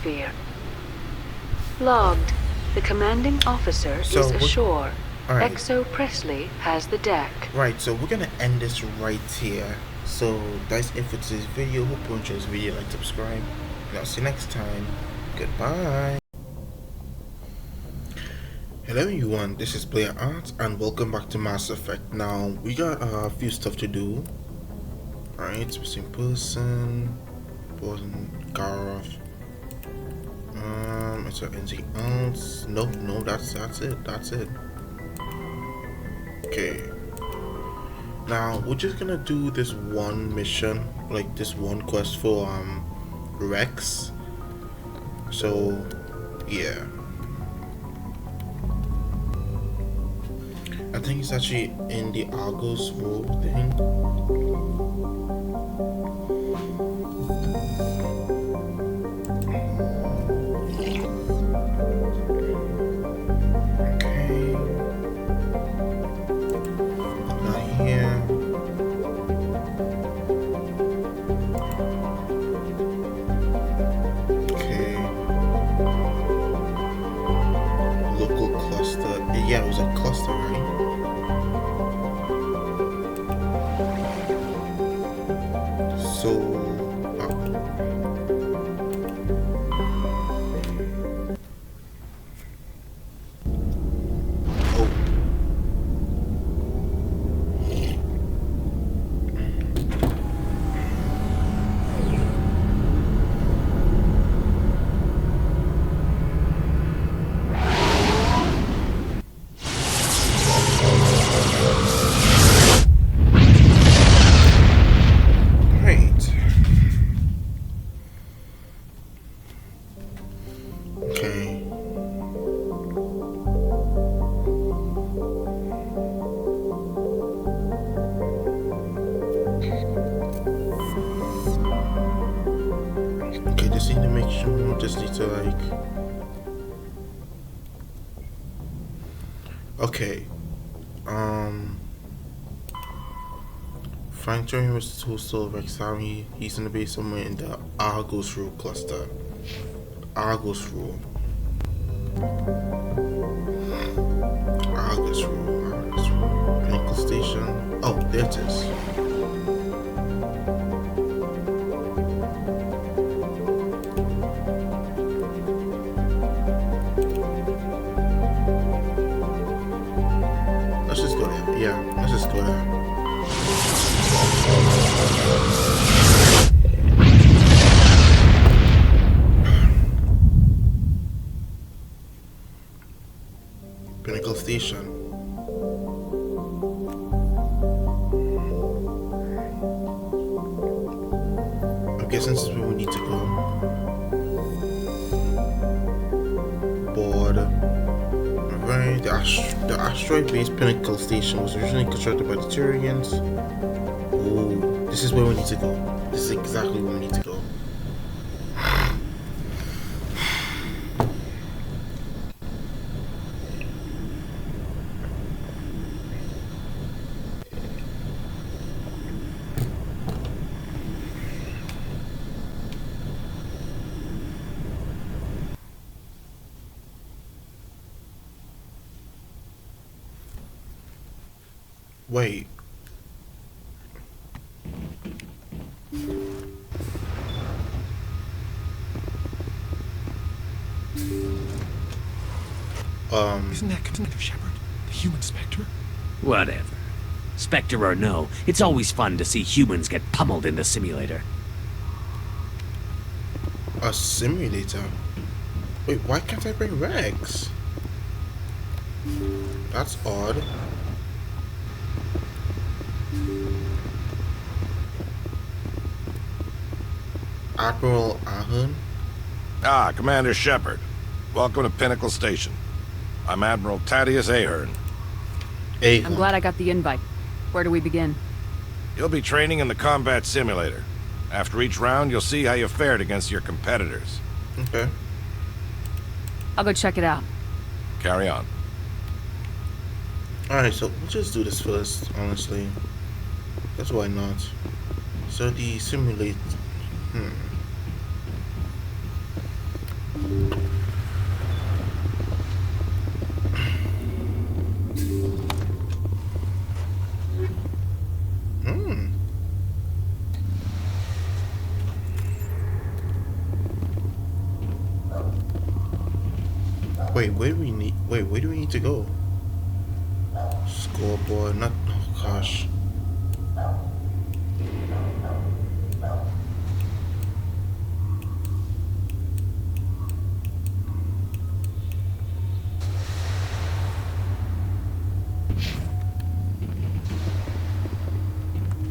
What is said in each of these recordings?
atmosphere. Logged. The commanding officer is ashore. Right. Exo Presley has the deck. Right, so we're gonna end this right here. So that's it for today's video. Hope you enjoyed this video. Like, subscribe, and I'll see you next time. Goodbye. Hello everyone, this is bladerart and welcome back to Mass Effect. Now we got a few stuff to do. Alright, missing person, Garth. Is there anything else? Nope, no, that's it. Okay. Now we're just gonna do this one mission, like this one quest for Rex. So yeah. I think it's actually in the Argos Road thing. Okay. Not here. Okay. Local cluster. Yeah, it was a cluster, right? Just need to okay. Frank Jones was told Rex Army. He's in the base somewhere in the Argos Rule cluster. Argos Rule. Pinnacle Station. Oh, there it is. Let's just go there. Yeah, let's just go there. Pinnacle Station. I'm guessing this is where we need to go. Board. Right, the asteroid-based Pinnacle Station was originally constructed by the Turians. Oh, this is where we need to go. This is exactly where we need to go. Wait. Isn't that Commander Shepard, the human Spectre? Whatever. Spectre or no, it's always fun to see humans get pummeled in the simulator. A simulator? Wait, why can't I bring Rex? That's odd. Admiral Ahern? Ah, Commander Shepard. Welcome to Pinnacle Station. I'm Admiral Thaddeus Ahern. I'm glad I got the invite. Where do we begin? You'll be training in the combat simulator. After each round, you'll see how you fared against your competitors. Okay. I'll go check it out. Carry on. Alright, so we'll just do this first, honestly. That's why not. So the simulate... Wait, where do we need? Wait, where do we need to go? Scoreboard, not. Oh gosh.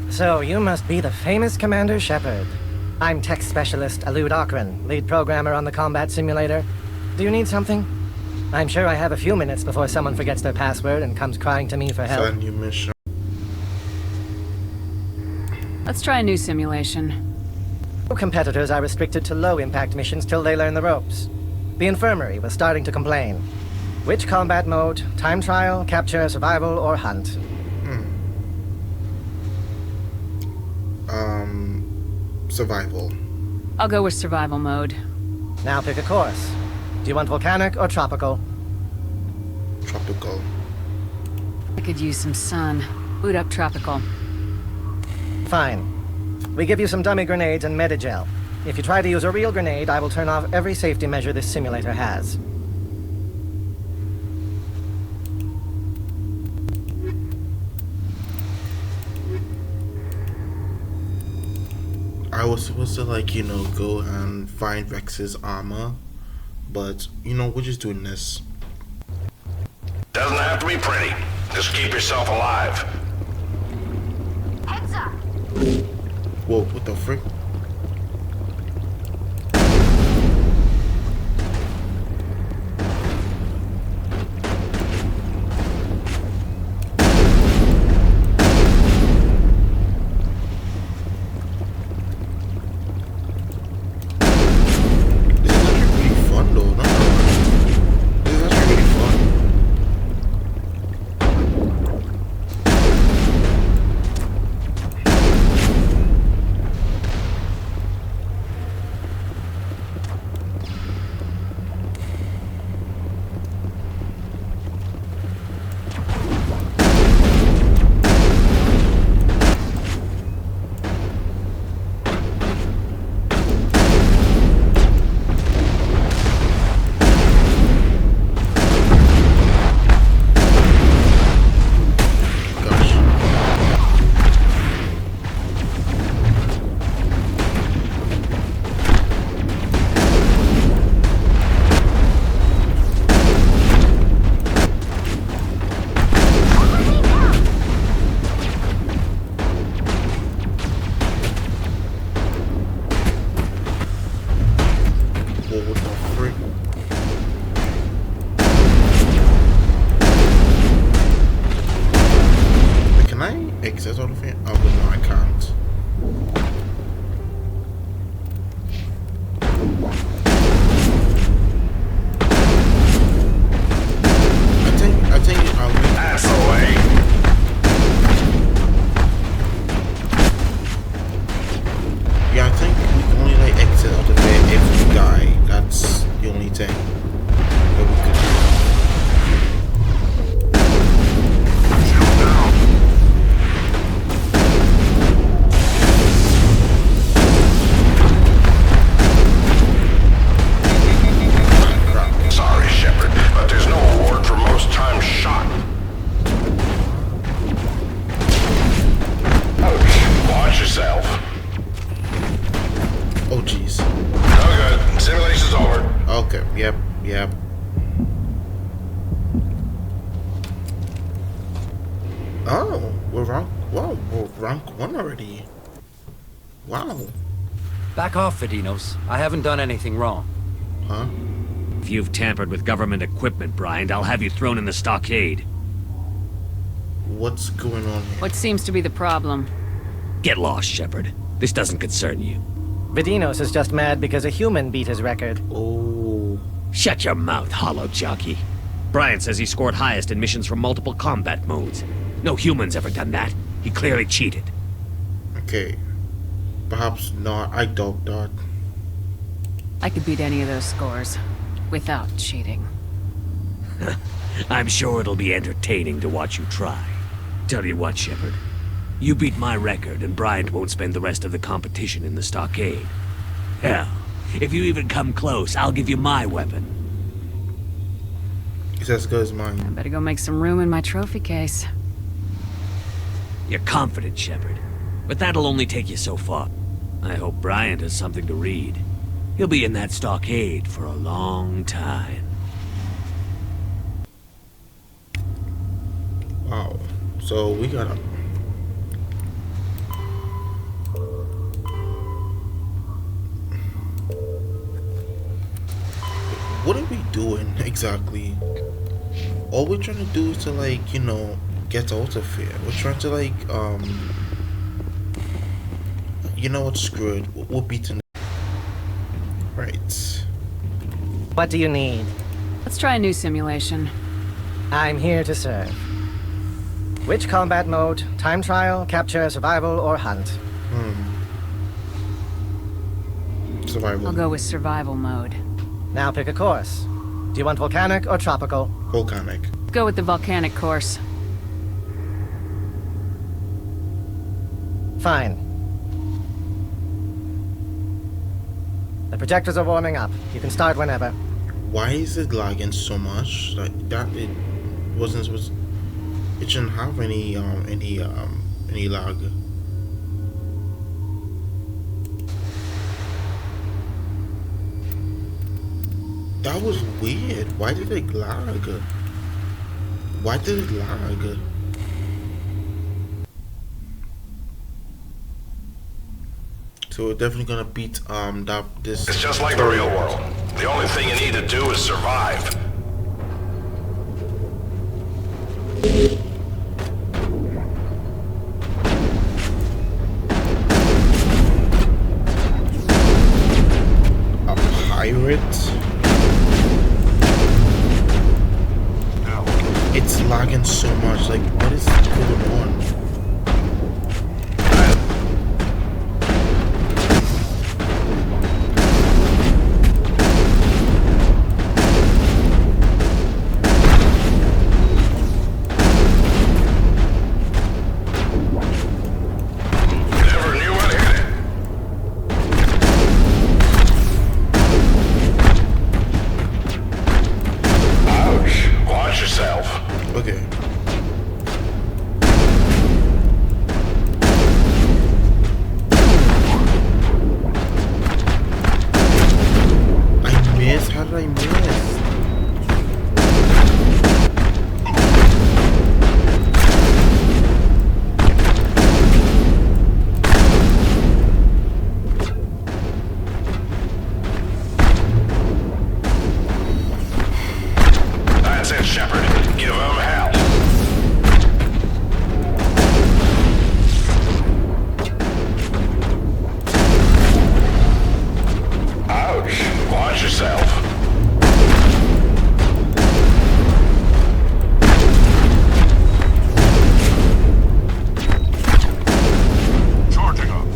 So, you must be the famous Commander Shepard. I'm tech specialist Alud Akron, lead programmer on the combat simulator. Do you need something? I'm sure I have a few minutes before someone forgets their password and comes crying to me for help. Send new mission. Let's try a new simulation. Competitors are restricted to low-impact missions till they learn the ropes. The infirmary was starting to complain. Which combat mode? Time trial, capture, survival, or hunt? Survival. I'll go with survival mode. Now pick a course. Do you want volcanic or tropical? Tropical. I could use some sun. Boot up tropical. Fine. We give you some dummy grenades and Medigel. If you try to use a real grenade, I will turn off every safety measure this simulator has. I was supposed to, like, you know, go and find Rex's armor, but, you know, we're just doing this. Doesn't have to be pretty. Just keep yourself alive. Heads up! Whoa, what the frick? Exit out of here? Oh, but no, I can't. I think I'll be... That's the way. Yeah, I think we can only, like, exit out of there if we die. That's the only thing that we could do. Yep. Oh, we're rank. Wow, we're rank 1 already. Wow. Back off, Vidinos. I haven't done anything wrong. Huh? If you've tampered with government equipment, Bryant, I'll have you thrown in the stockade. What's going on here? What seems to be the problem? Get lost, Shepard. This doesn't concern you. Vidinos is just mad because a human beat his record. Oh. Shut your mouth, hollow jockey. Bryant says he scored highest in missions from multiple combat modes. No human's ever done that. He clearly cheated. Okay. Perhaps not. I doubt that. I could beat any of those scores. Without cheating. I'm sure it'll be entertaining to watch you try. Tell you what, Shepard. You beat my record and Bryant won't spend the rest of the competition in the stockade. Hell, if you even come close, I'll give you my weapon. He's as good as I mine. better go make some room in my trophy case. You're confident, Shepard, but that'll only take you so far. I hope Bryant has something to read. He'll be in that stockade for a long time. Wow. So we gotta. What are we doing exactly? All we're trying to do is to, like, you know, get out of here. We're trying to, like, you know what? Screw it. We're beating. Right. What do you need? Let's try a new simulation. I'm here to serve. Which combat mode? Time trial, capture, survival, or hunt? Survival. I'll go with survival mode. Now pick a course. Do you want volcanic or tropical? Volcanic. Go with the volcanic course. Fine. The projectors are warming up. You can start whenever. Why is it lagging so much? Like that, it wasn't supposed. It shouldn't have any lag. That was weird. Why did it lag? Why did it lag? So we're definitely gonna beat this. It's just like the real world. The only thing you need to do is survive. A pirate? It's lagging so much. Like, what is going on? Okay. I missed? How did I miss? That's it, Shepard. Give him hell. Ouch. Watch yourself. Charging up.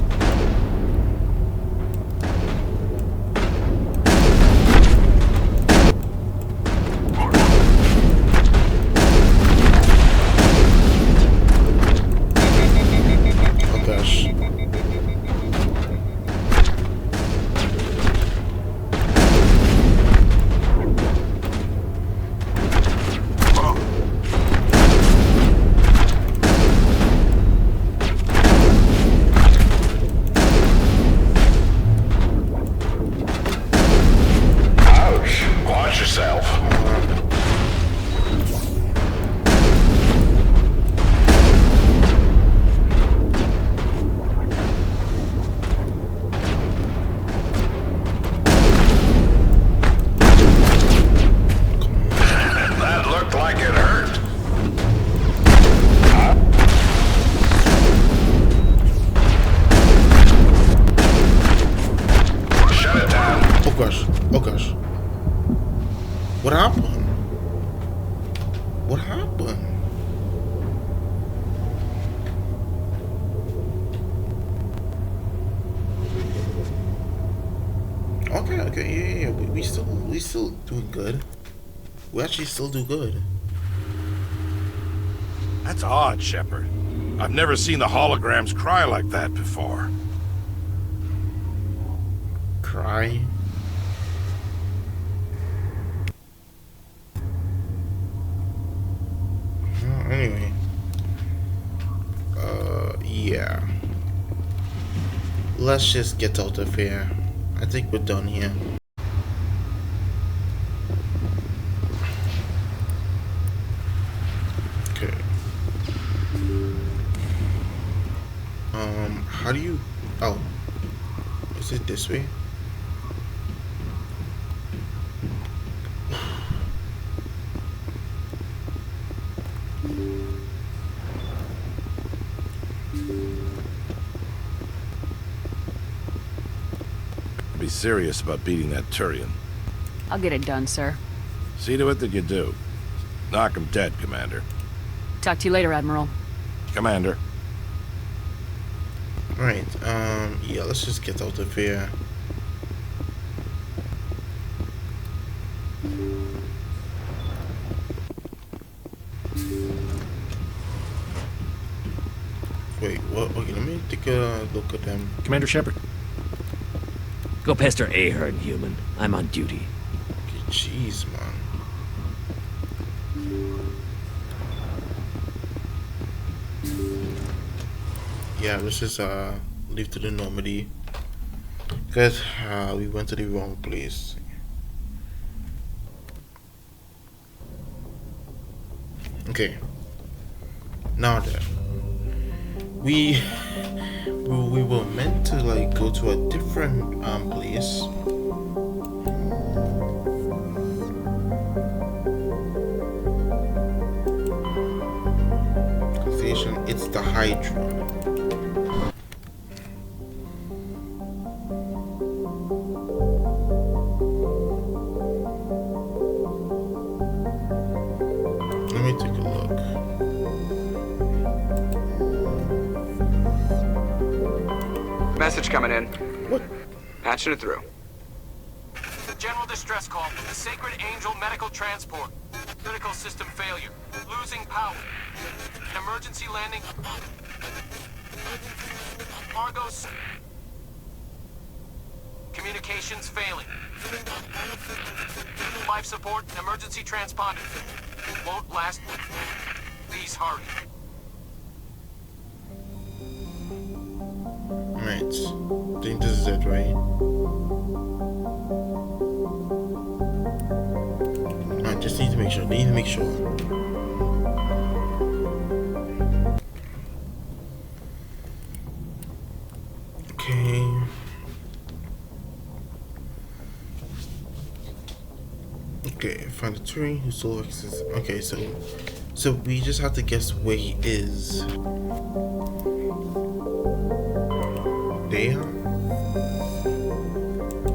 Oh gosh. Ouch. Watch yourself. That looked like it hurt. Shut it down. Oh gosh. Oh gosh. What happened? What happened? Okay, yeah. We still doing good. We actually still do good. That's odd, Shepard. I've never seen the holograms cry like that before. Cry. Anyway. Yeah. Let's just get out of here. I think we're done here. Okay. How do you... Oh. Is it this way? Be serious about beating that Turian. I'll get it done, sir. See to it that you do. Knock him dead, Commander. Talk to you later, Admiral. Commander. Right, yeah, let's just get out of here. Wait, what? Okay, let me take a look at them. Commander Shepard. Go pester Ahern, human. I'm on duty. Okay, jeez, man. Yeah, let's just leave to the Normandy. Because we went to the wrong place. Okay. Now then, we were meant to like go to a different place. Station. It's the Hydra. Let me take a look. Message coming in. What? Patching it through. General distress call from the Sacred Angel Medical Transport. Critical system failure. Losing power. An emergency landing. Argos. Communications failing. Life support and emergency transponder. Won't last. Please hurry. Right. I think this is it, right? I just need to make sure. Okay. Okay, find a Turing who still exists. Okay, so we just have to guess where he is. There?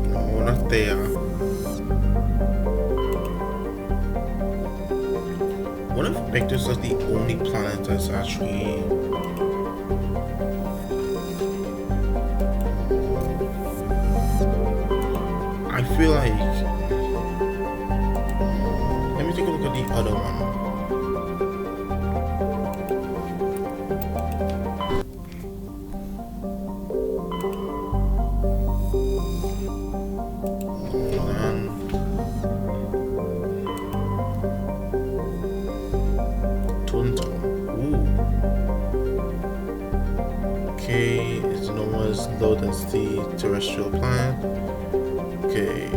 No, not there. What if Vectors is the only planet that's actually... I feel like... Let me take a look at the other one. Okay, it's known as low density terrestrial planet. Okay.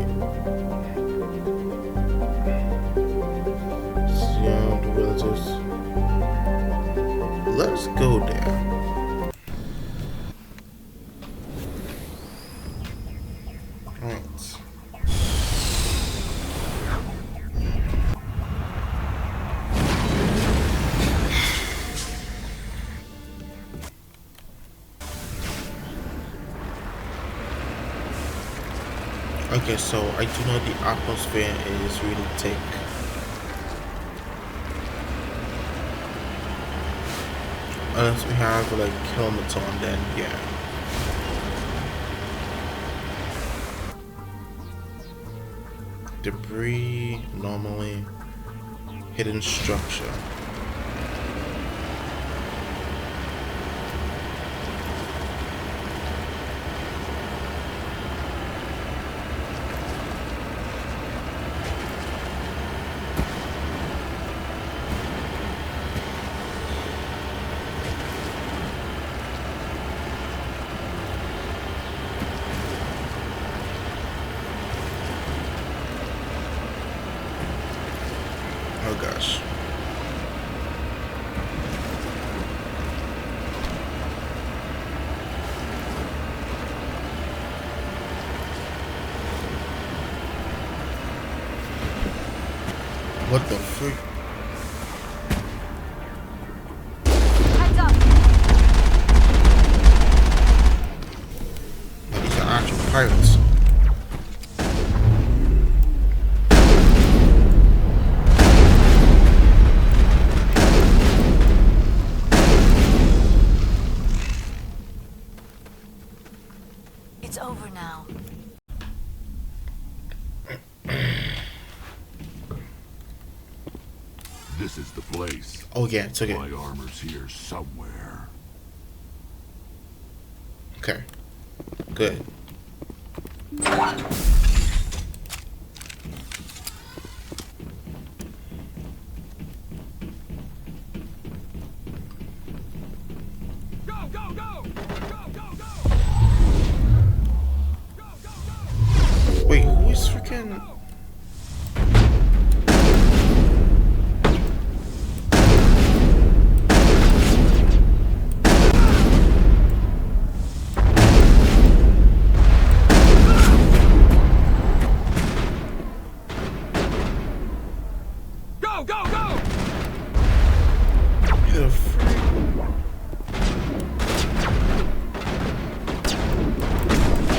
Yeah, the relatives. Let's go there. Right. Okay, so I do know the atmosphere is really thick. Unless we have like helmets on, then yeah. Debris, normally. Hidden structure. gosh. What the freak? Heads up! Oh, these are actual pirates. It's over now. This is the place. Oh yeah, it's okay. My armor's here somewhere. Okay. Good. Go, go, go! Go, go, go! Go, go, go! Wait, who is freaking? Go, go, go! The freak?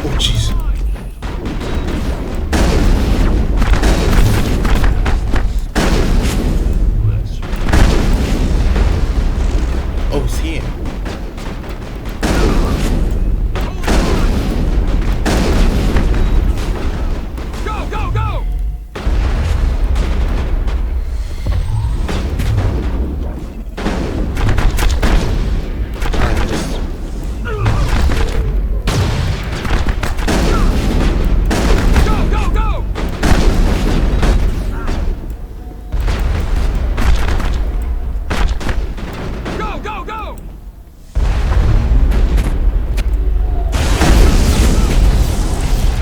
Oh jeez. Oh, it's here. Go, go, go! I just... Go, go, go! Go, go, go!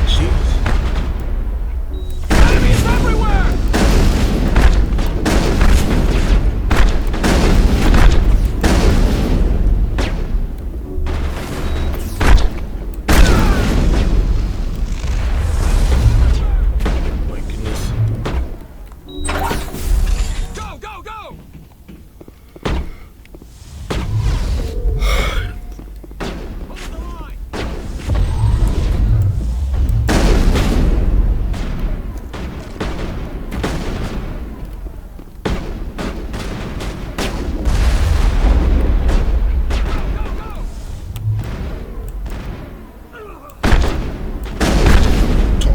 Jeez. Enemies everywhere! My goodness. Go, go, go! Hold the line!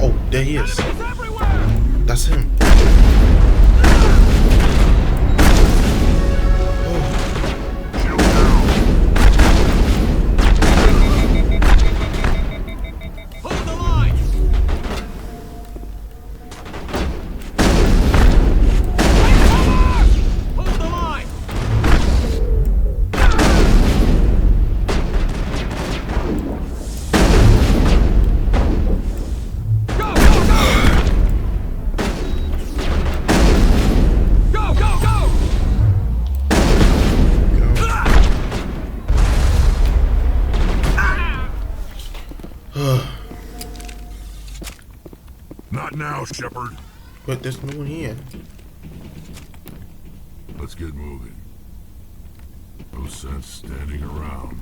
Oh, there he is. Enemies everywhere! That's him. Hold the line! Hold the line! Go, go, go! Go, go, go! Not now, Shepard. But there's no one here. Let's get moving. No sense standing around.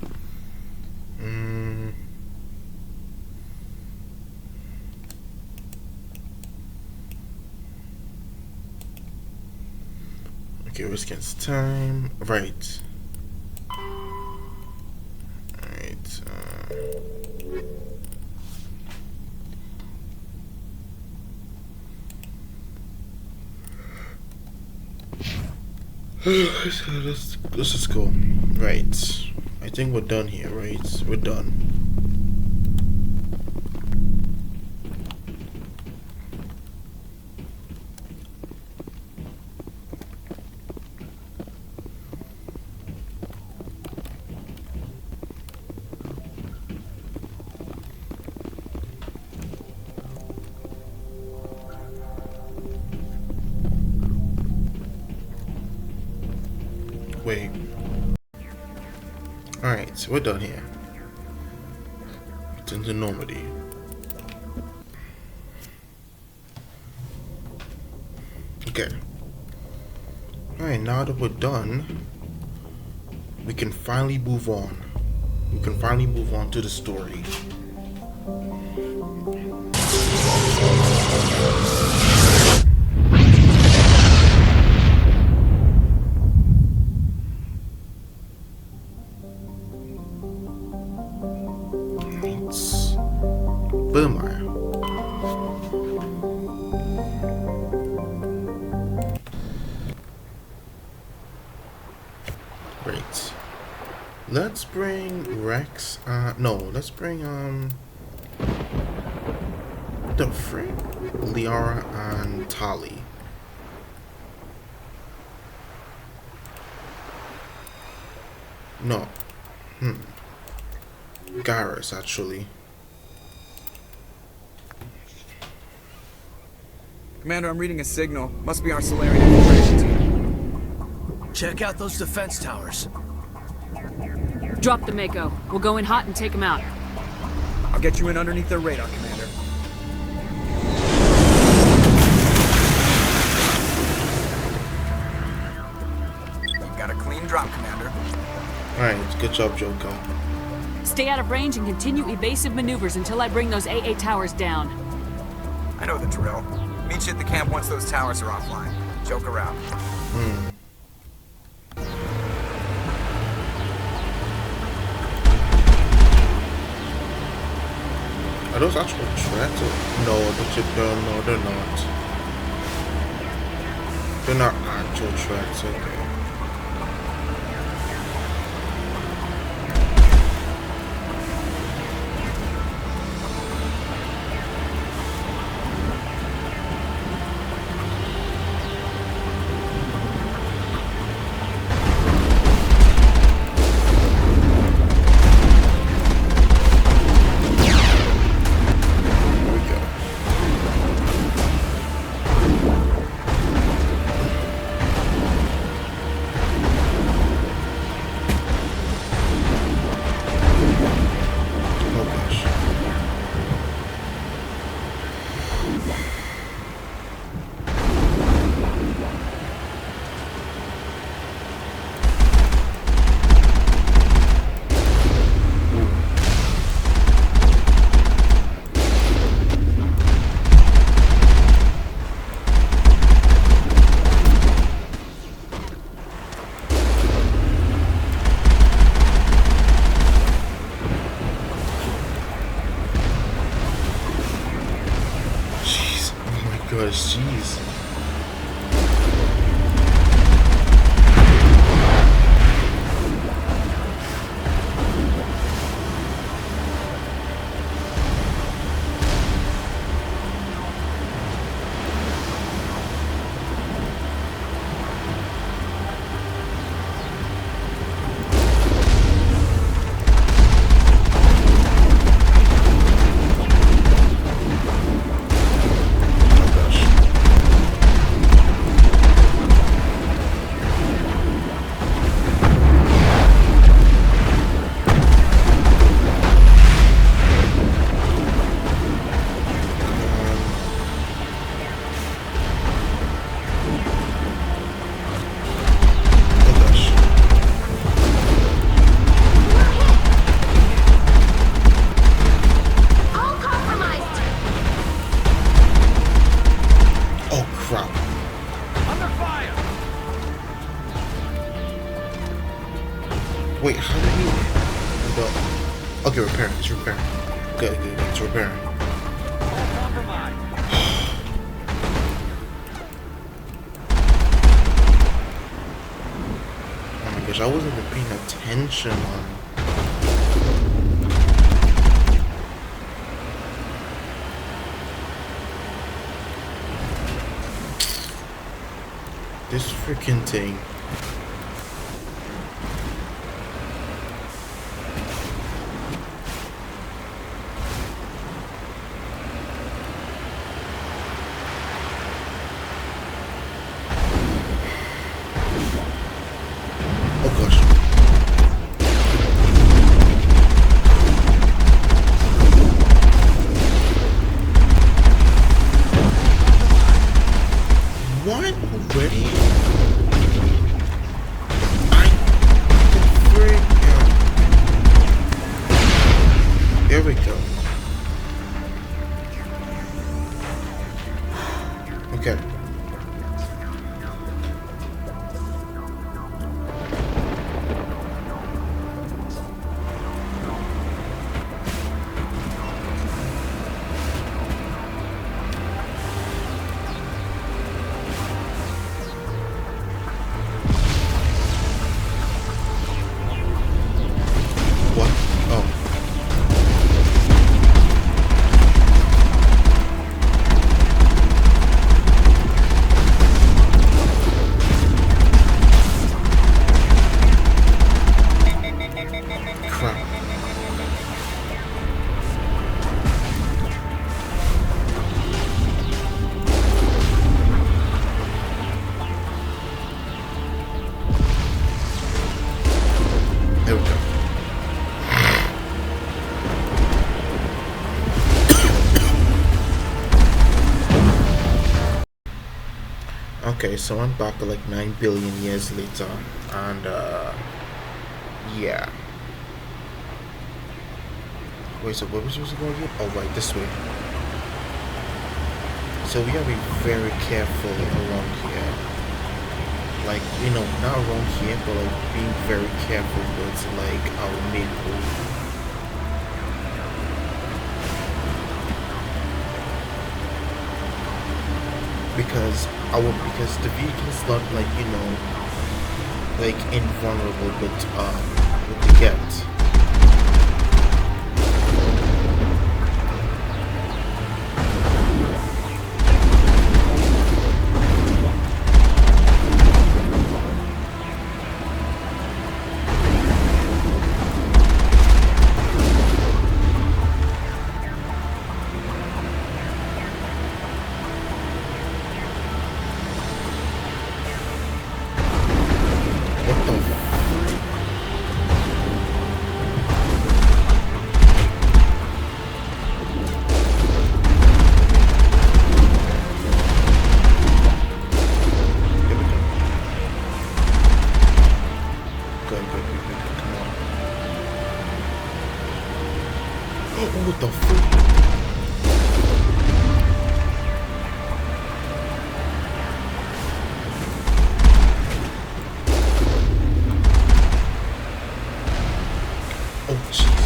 Okay, we're against time. Right. Alright. Let's just go. Right. I think we're done here, right? We're done. Wait. Alright, so we're done here. It's into Normandy. Okay. Alright, now that we're done, we can finally move on. We can finally move on to the story. It's VIRMIRE. Great. Let's bring Rex. No, let's bring the frick, Liara and Tali. No. Garrus, actually. Commander, I'm reading a signal. Must be our Solarian infiltration team. Check out those defense towers. Drop the Mako. We'll go in hot and take them out. I'll get you in underneath their radar, Commander. Got a clean drop, Commander. Alright, good job, Joker. Stay out of range and continue evasive maneuvers until I bring those AA towers down. I know the drill. Meet you at the camp once those towers are offline. Joke around. Are those actual tracks? No, no, they're not. They're not actual tracks, okay. Jeez. Wait, how did he... Okay, repair. It's repairing. Good. It's repairing. Oh my gosh, I wasn't even paying attention on... this freaking thing. What? Already? Frick. There we go. Okay. What? Oh. Crap. There we go. Okay, so I'm back like 9 billion years later, and yeah. Wait, so where was we supposed to go again? Oh, right, this way. So we gotta be very careful around here. Like, you know, not around here, but like being very careful with like our main road. Because the vehicle's not like, you know, like invulnerable with the get. What the Good, come on. Oh, what the fuck? Oh, jeez.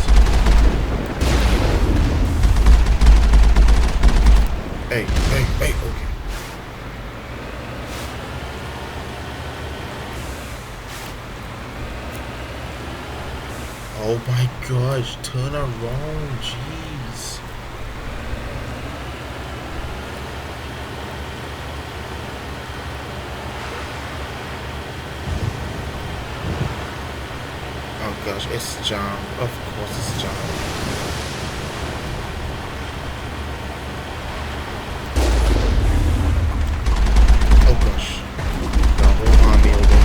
Hey, okay. Oh my gosh, turn around, jeez. Oh gosh, it's John. Of course it's John. Oh gosh. The whole army over here.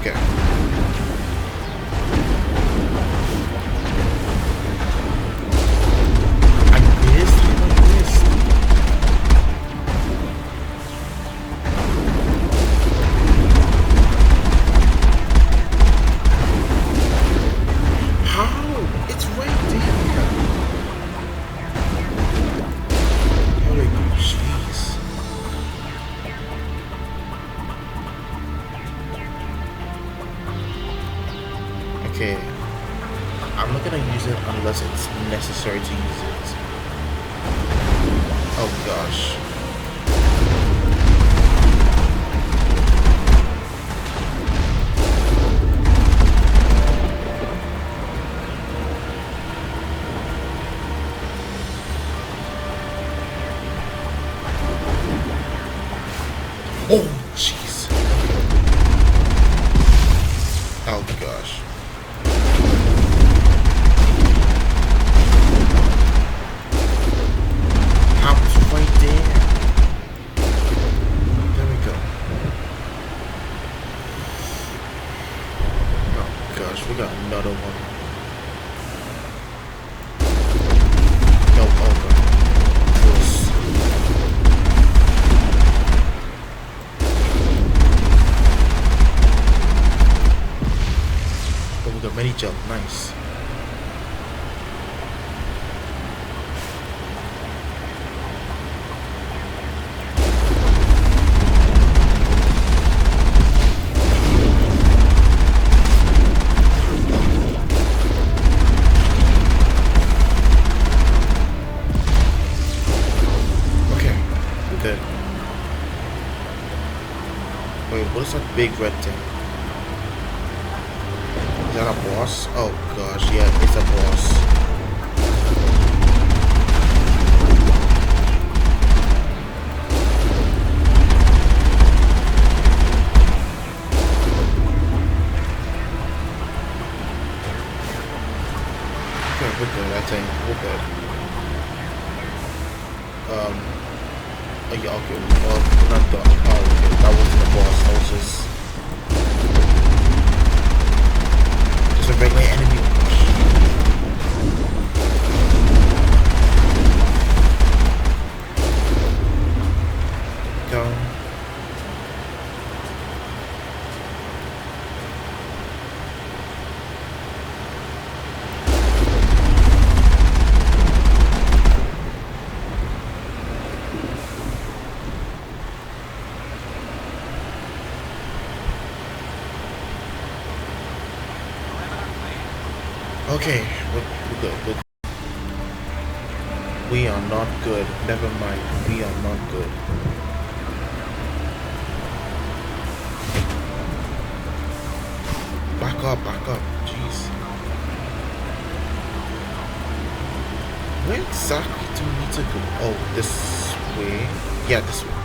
Okay. I missed. How? It's right there. Oh my God, jeez. Okay. I'm not gonna use it unless it's necessary to use it. Oh gosh. Oh jeez. Oh gosh. I was right there. jump. Nice. What is that big red thing? Is that a boss? Oh gosh, yeah, it's a boss. Okay, we're good, I think. We're good. Oh yeah, okay, well, we're not done. Oh, okay, that wasn't a boss, that was just a regular enemy. Go. Okay, we're good. We are not good. Never mind. We are not good. Back up. Jeez. Where exactly do we need to go? Oh, this way? Yeah, this way.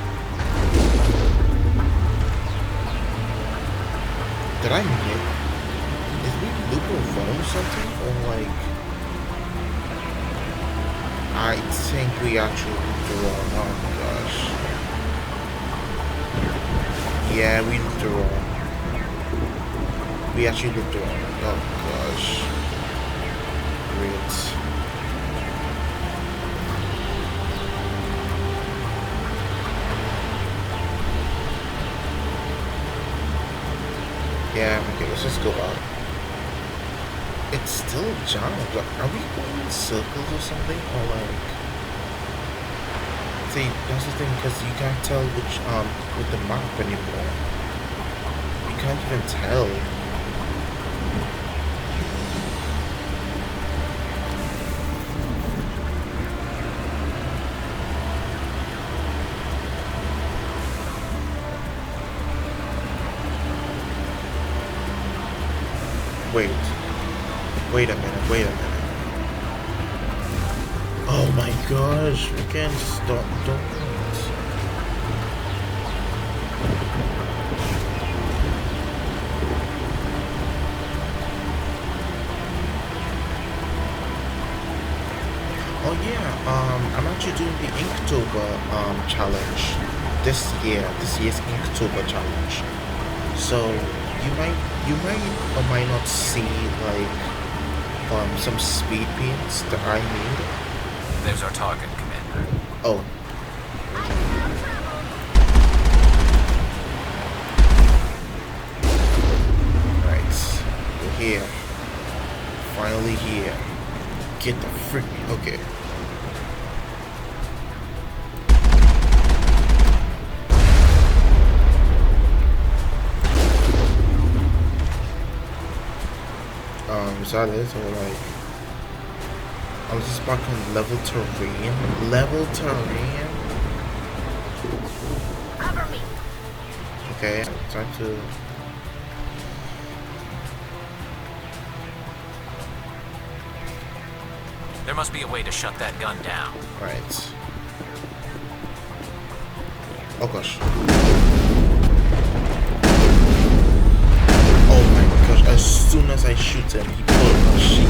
Did I miss? Did we loop around something? Or like... I think we actually looped around. Oh my gosh. Yeah, we looped around. We actually looped around. Oh gosh. Great. Yeah, okay, let's just go out. It's still jammed. Like, are we going in circles or something? Or like... See, that's the thing, because you can't tell which, with the map anymore. You can't even tell. Wait a minute. Oh my gosh, we can't stop, don't. Oh yeah, I'm actually doing the Inktober challenge this year's Inktober challenge. So you might or might not see like some speed paints that I made. There's our target, Commander. Oh. Right. We're here. Finally here. Get the frick. Okay. Is that it? Or like... I was just back on level terrain. Cover me. Okay, time to... There must be a way to shut that gun down. Right. Oh gosh. Oh my gosh, as soon as I shoot him, he pulled my shield.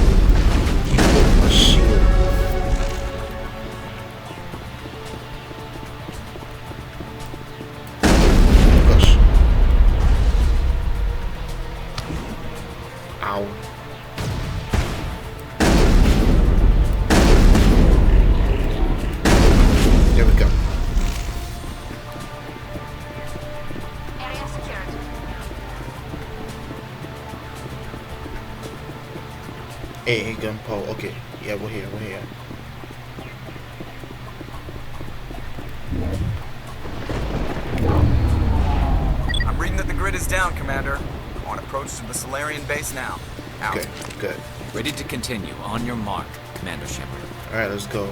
Oh gosh. Ow. There we go. AA gun power. Okay, yeah, we're here. I'm reading that the grid is down, Commander. On approach to the Solarian base now. Out. Okay, good. Ready to continue. On your mark, Commander Shepard. Alright, let's go.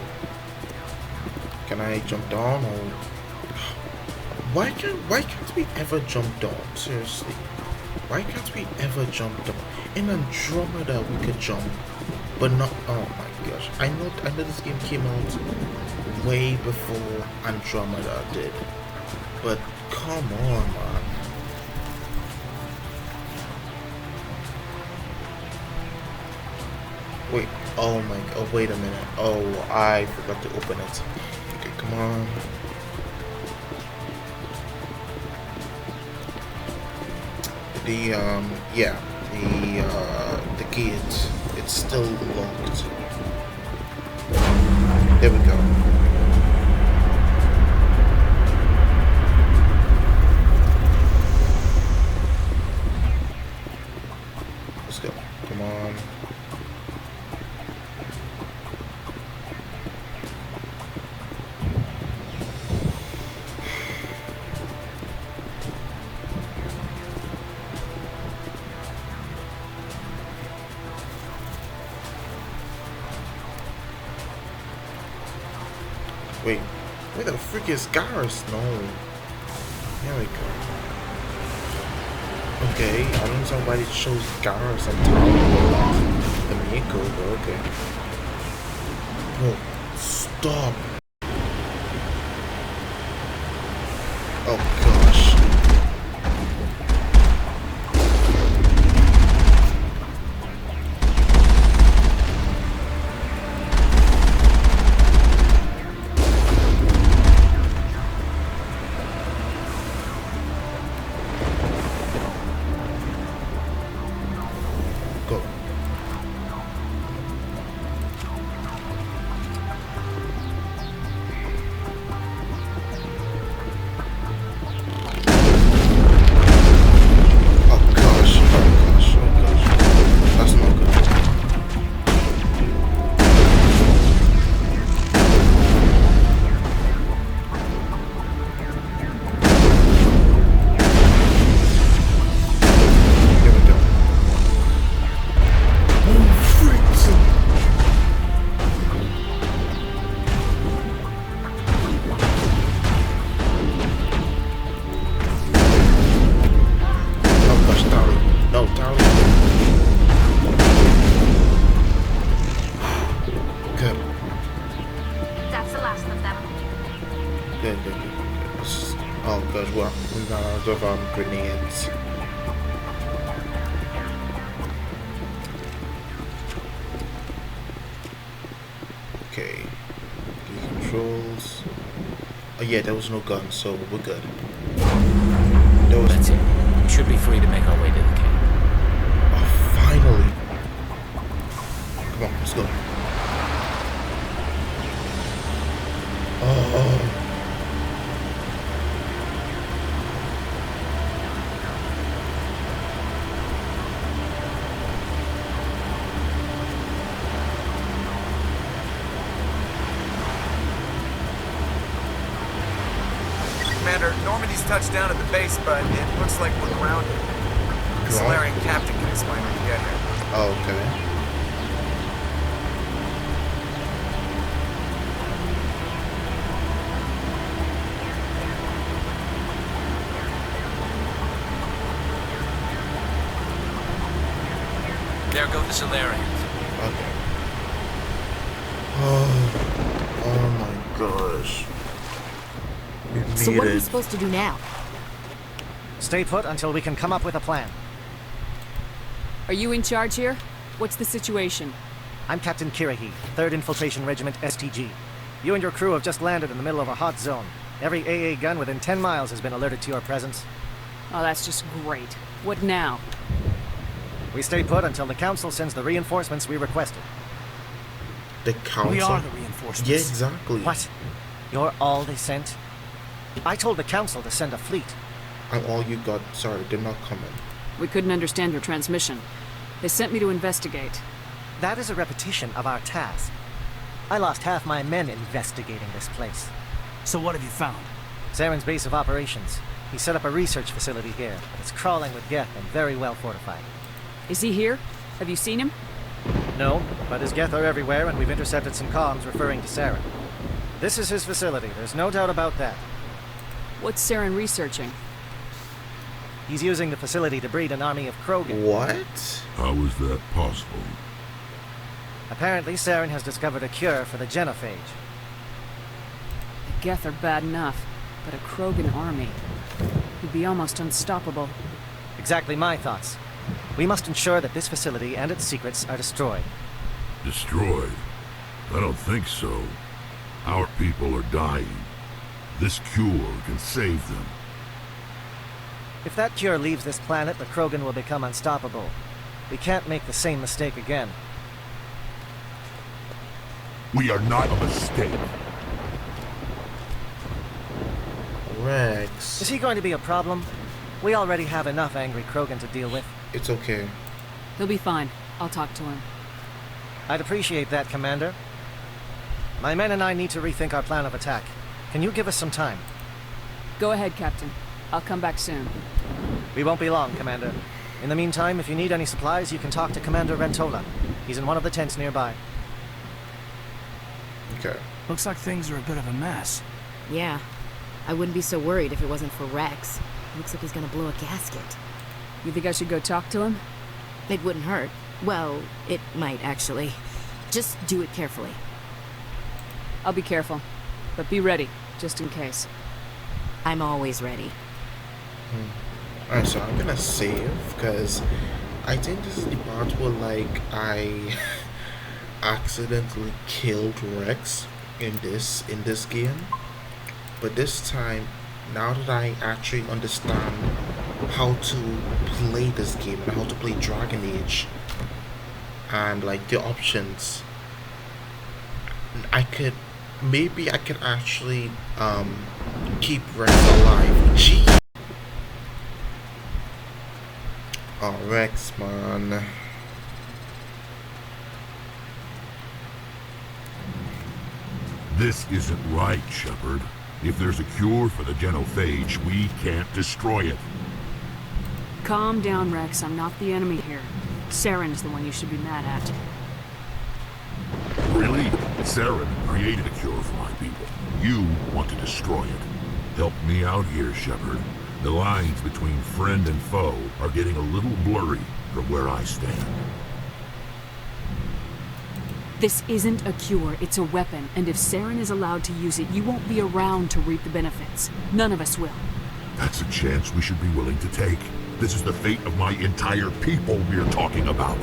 Can I jump down or why can't we ever jump down? Seriously. Why can't we ever jump down? In Andromeda we could jump. But not, oh my gosh. I know this game came out way before Andromeda did. But come on, man. Wait, oh my, oh wait a minute. Oh, I forgot to open it. Okay, come on. The gate, it's still locked. There we go. Let's go. Come on. Wait, where the frick is Garrus? No. There we go. Okay, I don't know why it shows Garrus on top of the Miko, but okay. No, stop. Oh gosh. Oh gosh, well, we ran out of grenades. Okay, key controls. Oh yeah, there was no gun, so we're good. That's it. We should be free to make our way to the camp. Oh, finally! Come on, let's go. Oh. Commander, Normandy's touched down at the base, but it looks like we're grounded. The Solarian captain can explain when we get here. Oh, okay. There go the Solarians. Okay. Oh my gosh. So what are we supposed to do now? Stay put until we can come up with a plan. Are you in charge here? What's the situation? I'm Captain Kirahi, 3rd Infiltration Regiment STG. You and your crew have just landed in the middle of a hot zone. Every AA gun within 10 miles has been alerted to your presence. Oh, that's just great. What now? We stay put until the Council sends the reinforcements we requested. The Council? We are the reinforcements. Yeah, exactly. What? You're all they sent? I told the Council to send a fleet. I'm all you got. Sorry, they're not coming. We couldn't understand your transmission. They sent me to investigate. That is a repetition of our task. I lost half my men investigating this place. So what have you found? Saren's base of operations. He set up a research facility here. It's crawling with Geth and very well fortified. Is he here? Have you seen him? No, but his Geth are everywhere, and we've intercepted some comms referring to Saren. This is his facility, there's no doubt about that. What's Saren researching? He's using the facility to breed an army of Krogan. What? How is that possible? Apparently, Saren has discovered a cure for the genophage. The Geth are bad enough, but a Krogan army would be almost unstoppable. Exactly my thoughts. We must ensure that this facility and its secrets are destroyed. Destroyed? I don't think so. Our people are dying. This cure can save them. If that cure leaves this planet, the Krogan will become unstoppable. We can't make the same mistake again. We are not a mistake. Rex. Is he going to be a problem? We already have enough angry Krogan to deal with. It's okay. He'll be fine. I'll talk to him. I'd appreciate that, Commander. My men and I need to rethink our plan of attack. Can you give us some time? Go ahead, Captain. I'll come back soon. We won't be long, Commander. In the meantime, if you need any supplies, you can talk to Commander Rentola. He's in one of the tents nearby. Okay. Looks like things are a bit of a mess. Yeah. I wouldn't be so worried if it wasn't for Rex. Looks like he's gonna blow a gasket. You think I should go talk to him? It wouldn't hurt. Well, it might, actually. Just do it carefully. I'll be careful. But be ready, just in case. I'm always ready. Alright, so I'm gonna save, because I think this is the part where, like, I accidentally killed Rex in this game. But this time, now that I actually understand how to play this game and how to play Dragon Age and like the options, maybe I could actually keep Rex alive. Gee. Oh, Rex, man. This isn't right, Shepard. If there's a cure for the genophage, we can't destroy it. Calm down, Rex. I'm not the enemy here. Saren's the one you should be mad at. Really? Saren created a cure for my people. You want to destroy it. Help me out here, Shepard. The lines between friend and foe are getting a little blurry from where I stand. This isn't a cure, it's a weapon, and if Saren is allowed to use it, you won't be around to reap the benefits. None of us will. That's a chance we should be willing to take. This is the fate of my entire people we're talking about.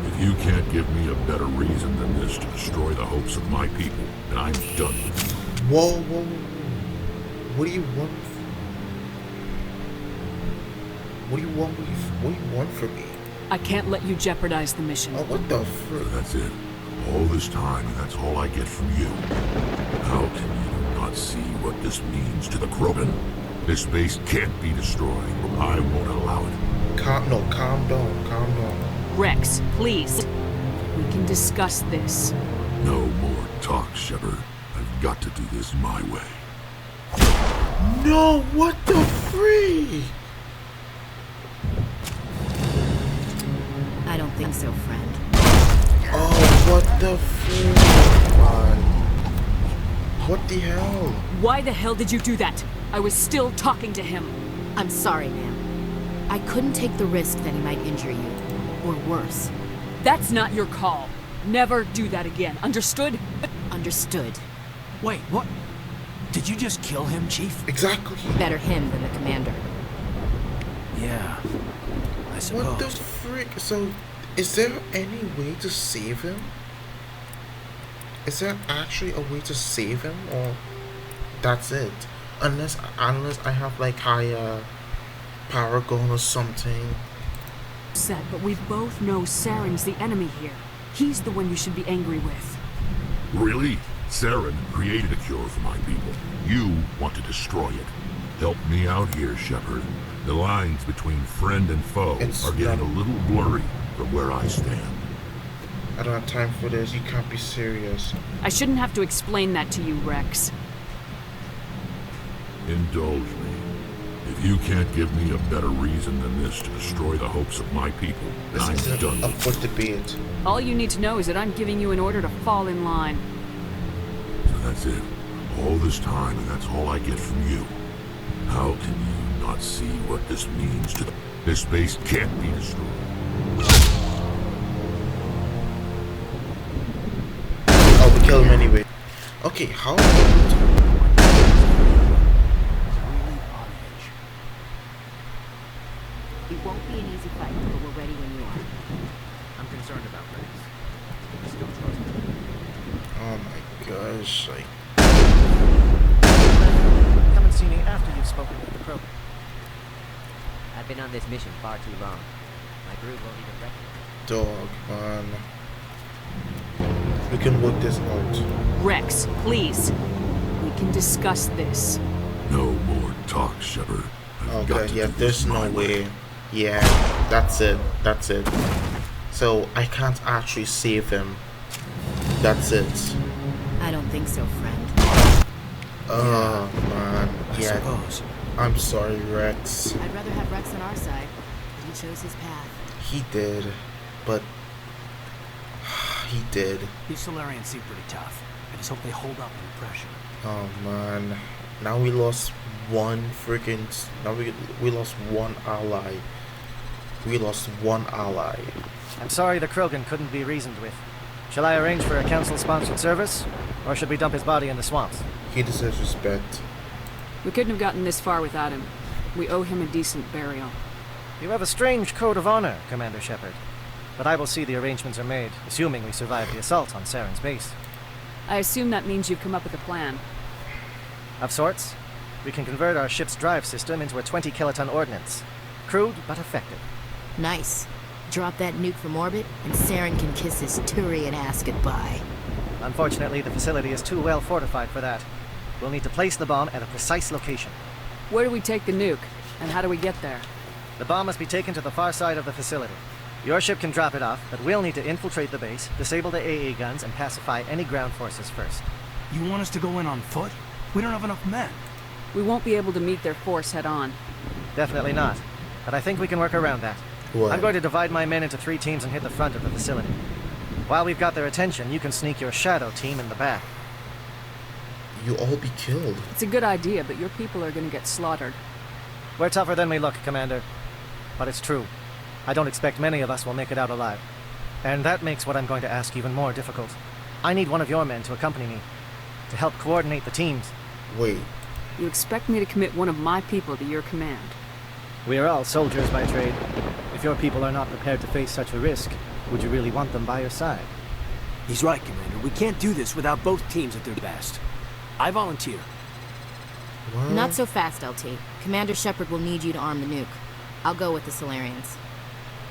If you can't give me a better reason than this to destroy the hopes of my people, then I'm done with you. Whoa, whoa, whoa. What do you want? What do you want? What do you want from me? I can't let you jeopardize the mission. Oh, what the frick? So that's it. All this time, and that's all I get from you. How can you not see what this means to the Krogan? This base can't be destroyed. I won't allow it. Calm down, calm down. Rex, please. We can discuss this. No more talk, Shepard. I've got to do this my way. No, what the freak? I don't think so, friend. Oh, what the freak, man? What the hell? Why the hell did you do that? I was still talking to him. I'm sorry, ma'am. I couldn't take the risk that he might injure you. Or worse. That's not your call. Never do that again. Understood? Understood. Wait, what? Did you just kill him, Chief? Exactly. Better him than the commander. Yeah, I suppose. What the frick? So, is there any way to save him? Is there actually a way to save him, or that's it? Unless I have like higher Paragon or something. Said, but we both know Saren's the enemy here. He's the one you should be angry with. Really? Saren created a cure for my people. You want to destroy it. Help me out here, Shepard. The lines between friend and foe are getting a little blurry from where I stand. I don't have time for this. You can't be serious. I shouldn't have to explain that to you, Rex. Indulge me. If you can't give me a better reason than this to destroy the hopes of my people, then I'm This isn't done. up for debate. All you need to know is that I'm giving you an order to fall in line. So that's it. All this time, and that's all I get from you. How can you not see what this means to the... This base can't be destroyed. Oh, we kill him anyway. Okay, how? It won't be an easy fight, but we're ready when you are. I'm concerned about Rex. I still trust him. Oh my gosh, like. Come and see me after you've spoken with the program. I've been on this mission far too long. My brood won't even recognize. Dog, man. We can work this out. Rex, please. We can discuss this. No more talk, Shepard. I've got Okay, to yeah, do there's this my no way. way. Yeah, that's it. That's it. So I can't actually save him. That's it. I don't think so, friend. Oh man, I yeah. suppose. I'm sorry, Rex. I'd rather have Rex on our side, but he chose his path. He did, but he did. These Solarians seem pretty tough. I just hope they hold up under pressure. Oh man, now we lost one freaking. Now we lost one ally. We lost one ally. I'm sorry the Krogan couldn't be reasoned with. Shall I arrange for a council-sponsored service, or should we dump his body in the swamps? He deserves respect. We couldn't have gotten this far without him. We owe him a decent burial. You have a strange code of honor, Commander Shepard. But I will see the arrangements are made, assuming we survive the assault on Saren's base. I assume that means you've come up with a plan. Of sorts. We can convert our ship's drive system into a 20-kiloton ordnance. Crude, but effective. Nice. Drop that nuke from orbit, and Saren can kiss his Turian ass goodbye. Unfortunately, the facility is too well fortified for that. We'll need to place the bomb at a precise location. Where do we take the nuke, and how do we get there? The bomb must be taken to the far side of the facility. Your ship can drop it off, but we'll need to infiltrate the base, disable the AA guns, and pacify any ground forces first. You want us to go in on foot? We don't have enough men. We won't be able to meet their force head-on. Definitely not. But I think we can work around that. What? I'm going to divide my men into 3 teams and hit the front of the facility. While we've got their attention, you can sneak your shadow team in the back. You all be killed. It's a good idea, but your people are going to get slaughtered. We're tougher than we look, Commander. But it's true. I don't expect many of us will make it out alive. And that makes what I'm going to ask even more difficult. I need one of your men to accompany me, to help coordinate the teams. Wait. You expect me to commit one of my people to your command? We are all soldiers by trade. If your people are not prepared to face such a risk, would you really want them by your side? He's right, Commander. We can't do this without both teams at their best. I volunteer. What? Not so fast, LT. Commander Shepard will need you to arm the nuke. I'll go with the Solarians.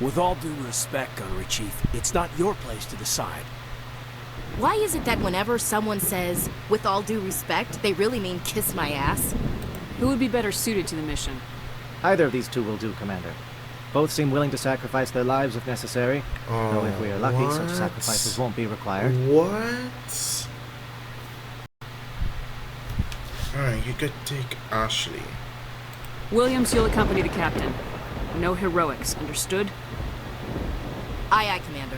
With all due respect, Gunnery Chief, it's not your place to decide. Why is it that whenever someone says, with all due respect, they really mean kiss my ass? Who would be better suited to the mission? Either of these two will do, Commander. Both seem willing to sacrifice their lives if necessary. Though if we are lucky, such sacrifices won't be required. What? Alright, you could take Ashley. Williams, you'll accompany the captain. No heroics, understood? Aye, aye, Commander.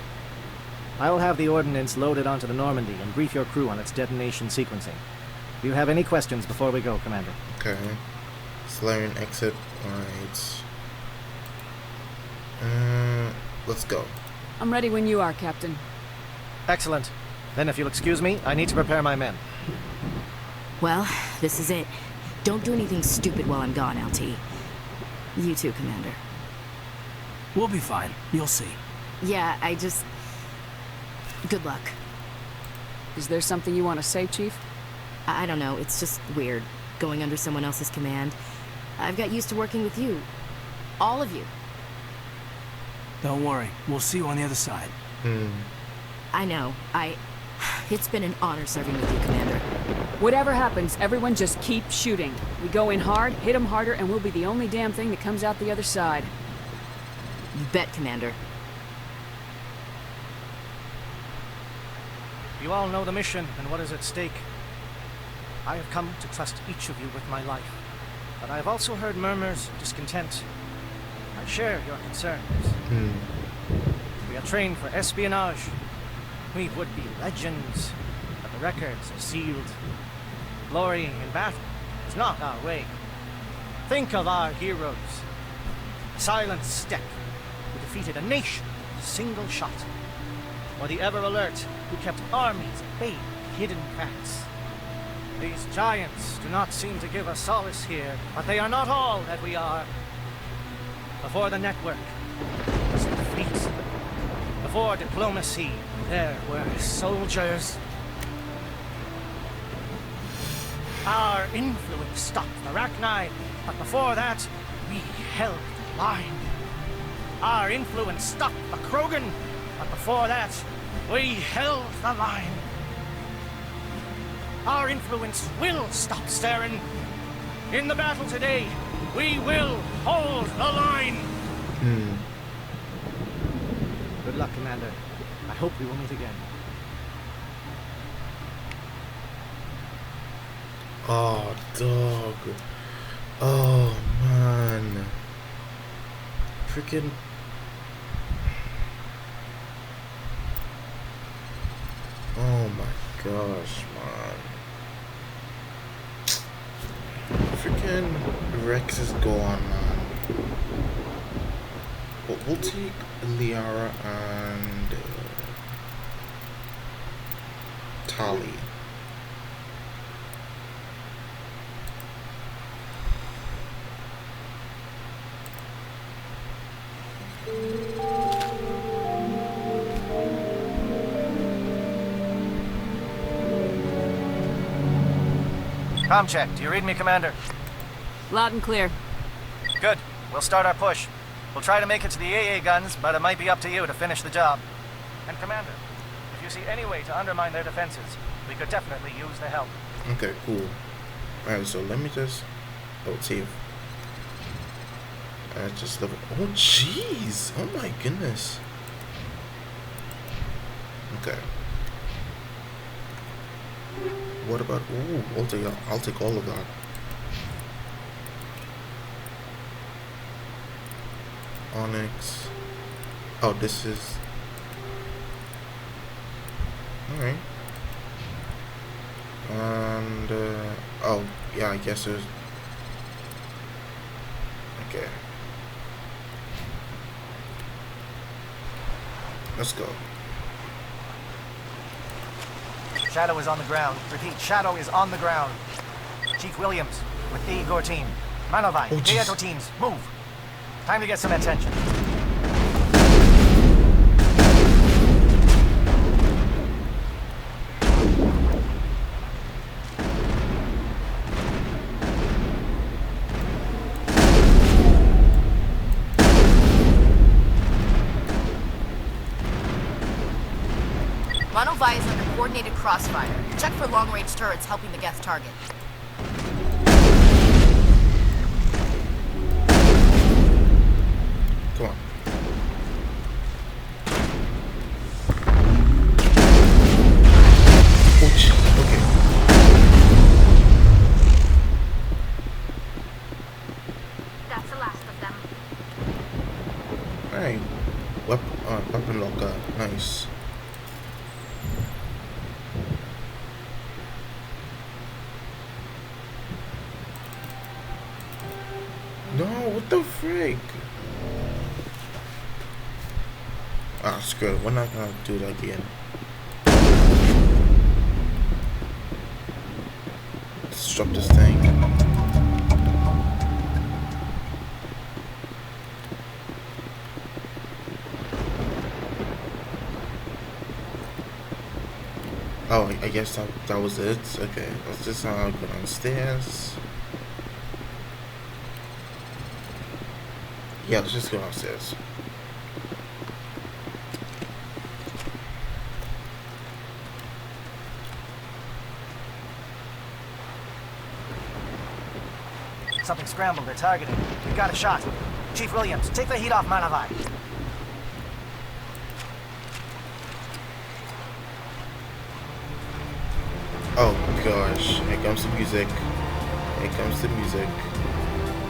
I'll have the ordnance loaded onto the Normandy and brief your crew on its detonation sequencing. Do you have any questions before we go, Commander? Okay. Solarian exit. Alright. Let's go. I'm ready when you are, Captain. Excellent. Then if you'll excuse me, I need to prepare my men. Well, this is it. Don't do anything stupid while I'm gone, LT. You too, Commander. We'll be fine. You'll see. Yeah, I just... Good luck. Is there something you want to say, Chief? I don't know, it's just weird, going under someone else's command. I've got used to working with you. All of you. Don't worry. We'll see you on the other side. I know. It's been an honor serving with you, Commander. Whatever happens, everyone just keep shooting. We go in hard, hit them harder, and we'll be the only damn thing that comes out the other side. You bet, Commander. You all know the mission and what is at stake. I have come to trust each of you with my life, but I have also heard murmurs of discontent. I share your concerns. We are trained for espionage. We would be legends, but the records are sealed. Glory in battle is not our way. Think of our heroes. Silent Step, who defeated a nation with a single shot. Or the ever-alert, who kept armies at bay with hidden facts. These giants do not seem to give us solace here, but they are not all that we are. Before the network was the fleet. Before diplomacy, there were soldiers. Our influence stopped Arachni, but before that, we held the line. Our influence stopped the Krogan, but before that, we held the line. Our influence will stop Saren. In the battle today, we will hold the line. Good luck, Commander. I hope we will meet again. Oh, dog. Oh, man. Freaking... Oh my gosh, man. Freaking Rex is gone, man. But we'll take Liara and Tali. Comm check. Do you read me, Commander? Loud and clear. Good. We'll start our push. We'll try to make it to the AA guns, but it might be up to you to finish the job. And Commander, if you see any way to undermine their defenses, we could definitely use the help. Okay, cool. Alright, so let me just... Oh, save. Just level... Oh, jeez! Oh my goodness. Okay. What about... Ooh, I'll take all of that. Onyx. Oh, this is... Alright. And... oh, yeah, I guess there's... Okay. Let's go. Shadow is on the ground. Repeat, Shadow is on the ground. Chief Williams, with the Igor team. Manovai, Prieto teams, move. Time to get some attention. Manovai is under coordinated crossfire. Check for long-range turrets helping the Geth target. Come on. Ouch. Okay. That's the last of them. Alright. Weapon locker. Nice. No, what the frick? Ah, screw it. We're not gonna do that again. Let's drop this thing. Oh, I guess that was it. Okay, let's just go downstairs. Yeah, let's just go downstairs. Something scrambled. They're targeting. We've got a shot. Chief Williams, take the heat off Manovai. gosh, here comes the music. Here comes the music.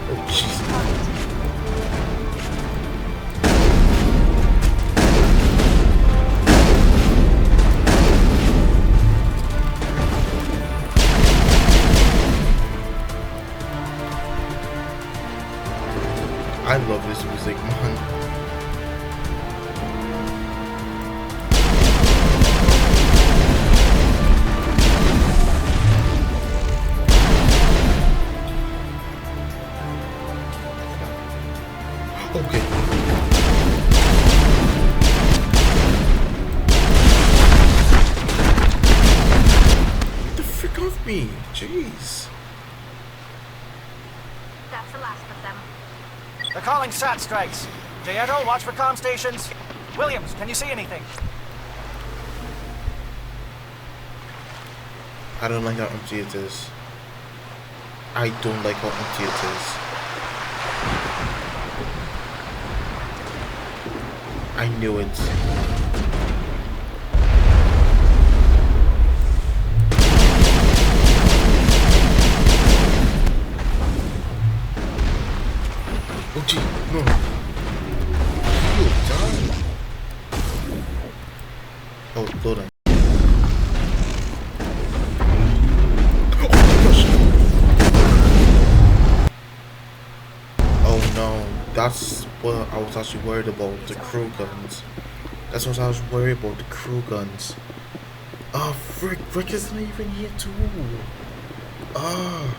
Oh Jesus. I love this music, man. Okay. Get the frick off me, jeez. That's the last of them. They're calling SAT strikes. Diego, watch for comm stations. Williams, can you see anything? I don't like how empty it is. I don't like how empty it is. I knew it. Oh gee, no. Oh, darn. Oh, loading. Oh my gosh. Oh no, that's what I was actually worried about, the crew guns. That's what I was worried about, the crew guns. Oh frick, Rick isn't even here too. Oh,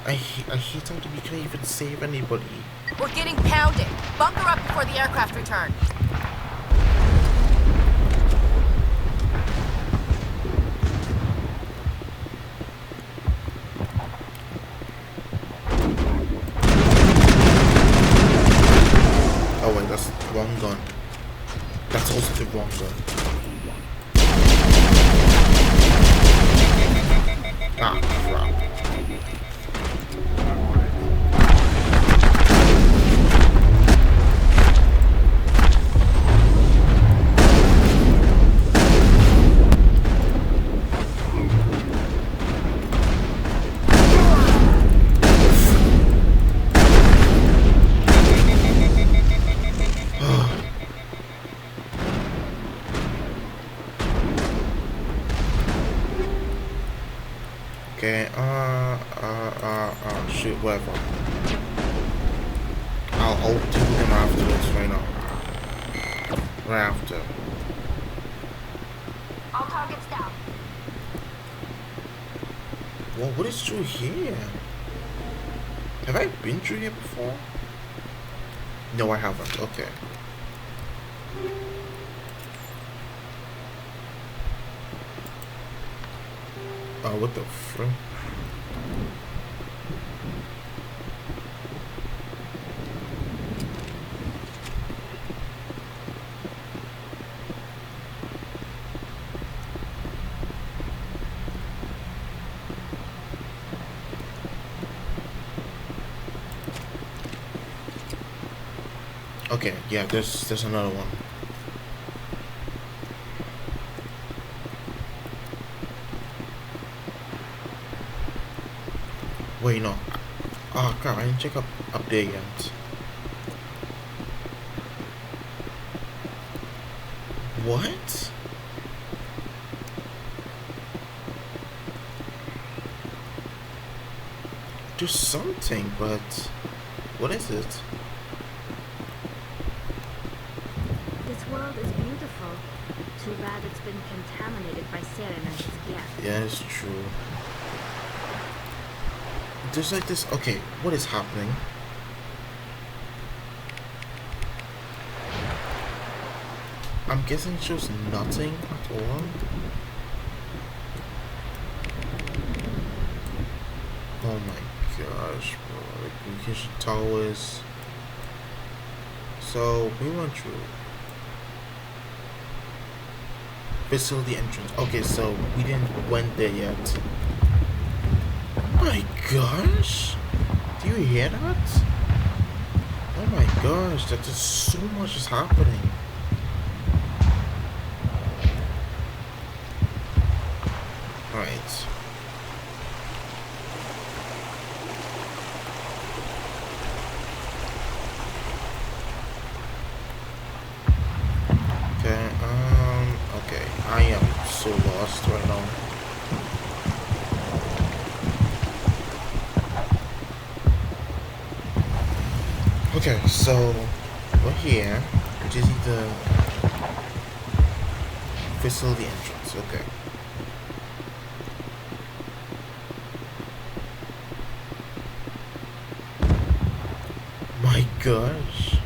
I hate how we can't even save anybody. We're getting pounded. Bunker up before the aircraft return. Oh wait, that's the wrong gun. That's also the wrong gun. Ah, crap. Okay, shoot, whatever. I'll deal with him afterwards, right now. Right after. All targets down. Whoa, what is through here? Have I been through here before? No, I haven't. Okay. Oh, what the frick? Okay, yeah, there's another one. Wait, no. Oh, crap, I didn't check up there yet. What? There's something, but what is it? This world is beautiful. Too bad it's been contaminated by sarin and his gas. Yeah, it's true. There's like this. Okay, what is happening? I'm guessing it shows nothing at all. Oh my gosh, bro. Like, communication towers. So, we went through. Facility entrance. Okay, so we didn't went there yet. My gosh, do you hear that? Oh my gosh, that is so much is happening. Alright, Okay, so we're here. Which is the facility entrance. Okay. My gosh.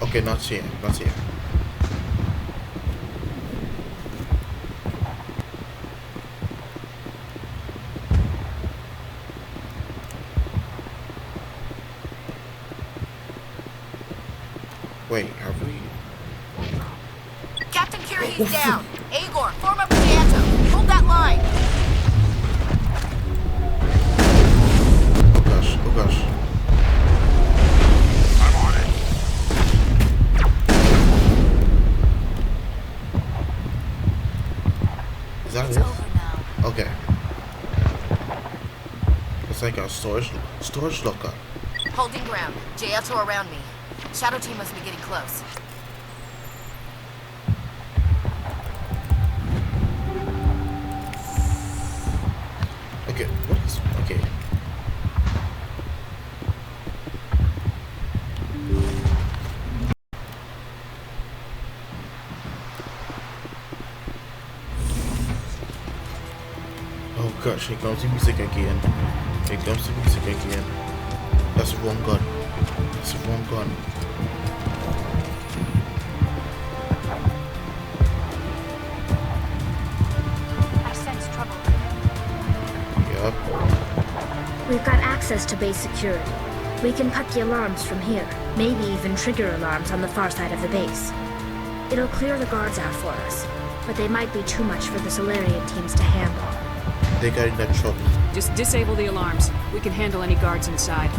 Okay, not here. Not here. Wait, have we? Captain Kirby's down. Agor, form up with Anto. Hold that line. Oh gosh, oh gosh. I'm on it. Is that It's it? over now. Okay. It's like our storage locker. Holding ground. Jayato around me. Shadow team must be getting close. Okay, what is okay? Oh gosh, here comes the music again. Here comes the music again. That's the wrong gun. That's the wrong gun. I sense trouble. Yup. We've got access to base security. We can cut the alarms from here. Maybe even trigger alarms on the far side of the base. It'll clear the guards out for us, but they might be too much for the Solarian teams to handle. They got in that trouble. Just disable the alarms. We can handle any guards inside.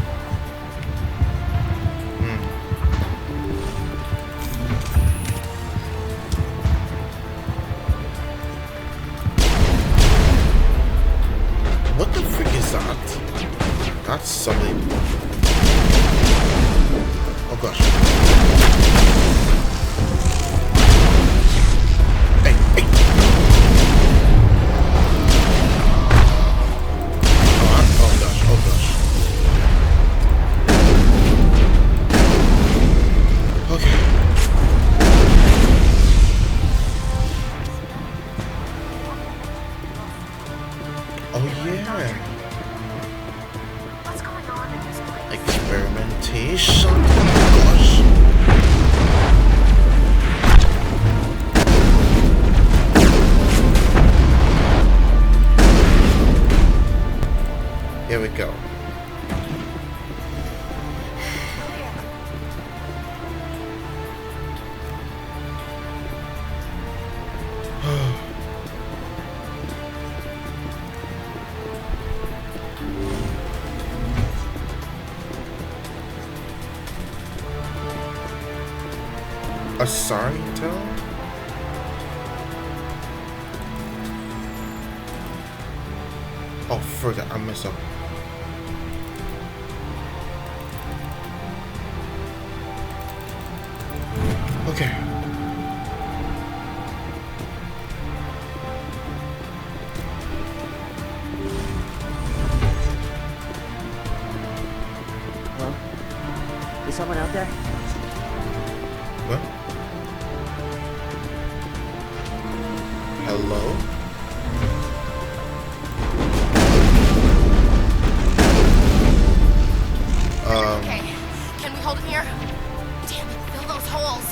What the frick is that? That's solid. Oh gosh. Hey, hey. Oh gosh, oh gosh. Okay. Oh yeah. What's going on in this place? Experimentation. Oh gosh. Here we go. A sorry tell? Oh, further, I messed up. Okay. Hello? Is someone out there? What? Hello? Okay. Can we hold him here? Damn it, fill those holes.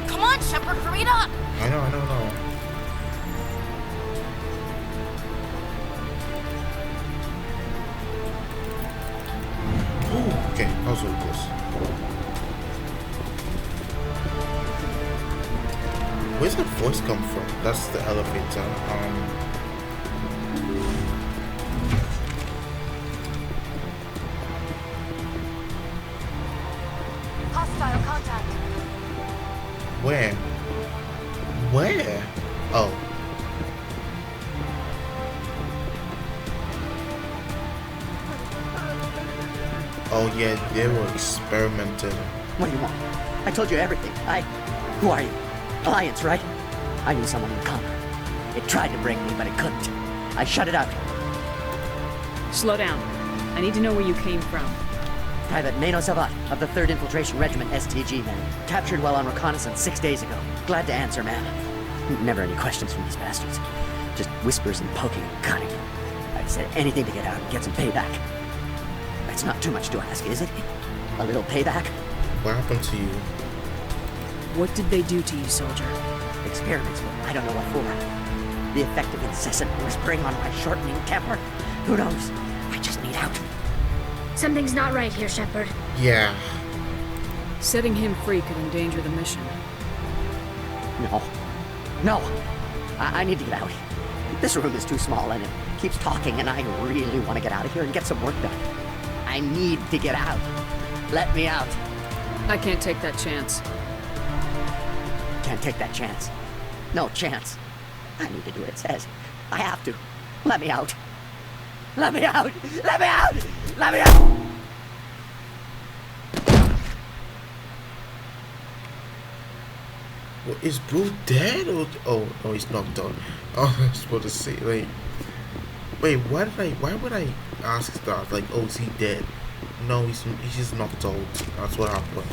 Come on, Shepard, hurry it up. I know. Ooh, okay, I was really close. Where's that voice come from? That's the elevator. Hostile contact. Where? Where? Oh. Oh yeah, they were experimenting. What do you want? I told you everything. Who are you? Alliance, right? I knew someone would come. It tried to break me, but it couldn't. I shut it out. Slow down. I need to know where you came from. Private Mano Savat of the 3rd Infiltration Regiment STG, man. Captured while on reconnaissance 6 days ago. Glad to answer, man. Never any questions from these bastards. Just whispers and poking and cutting. I'd said anything to get out and get some payback. That's not too much to ask, is it? A little payback? What happened to you? What did they do to you, soldier? Experiments with I don't know what for. The effect of incessant whispering on my shortening temper? Who knows? I just need out. Something's not right here, Shepard. Yeah. Setting him free could endanger the mission. No. No! I need to get out. This room is too small and it keeps talking and I really want to get out of here and get some work done. I need to get out. Let me out. I can't take that chance. Can't take that chance. No chance. I need to do what it says. I have to. Let me out. Let me out! Let me out! Let me out! Well, is Bro dead or oh no, he's knocked out. Oh, I was supposed to say like, wait, why would I ask that? Like, oh, is he dead? No, he's just knocked out. That's what happened.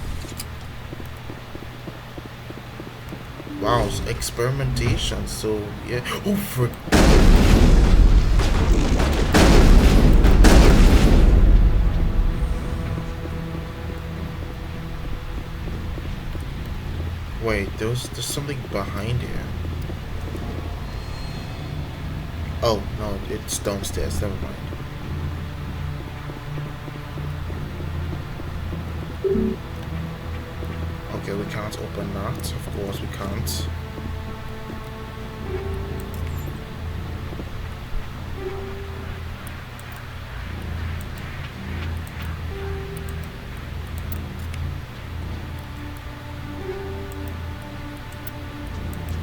Wow, it's experimentation. So yeah. Oh, frick. Wait, there's something behind here. Oh no, it's downstairs. Never mind. Okay, we can't open that. Of course, we can't.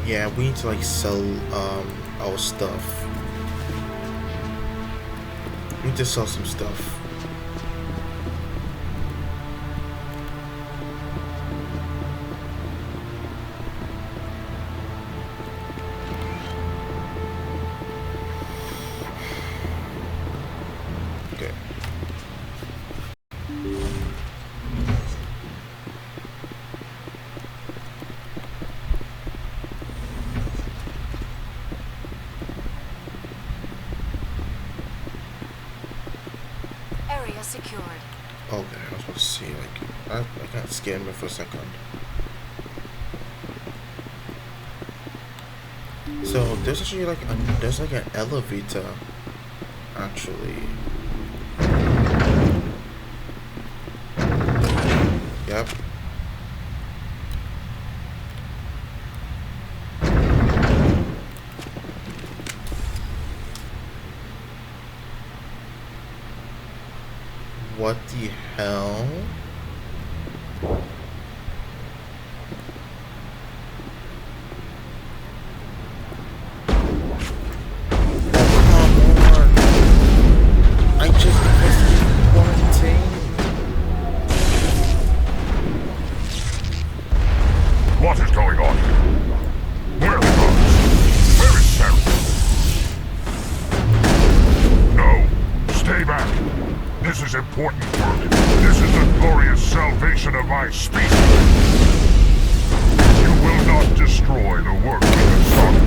Yeah, we need to like sell our stuff. We need to sell some stuff. Okay. Secured. Okay, I was about to see, like, I got scared me for a second. So there's actually like there's like an elevator, actually. Yep. What the hell? What is going on here? Where are the guards? Where is Sarah? No, stay back. This is important work. This is the glorious salvation of my species. You will not destroy the work we have started.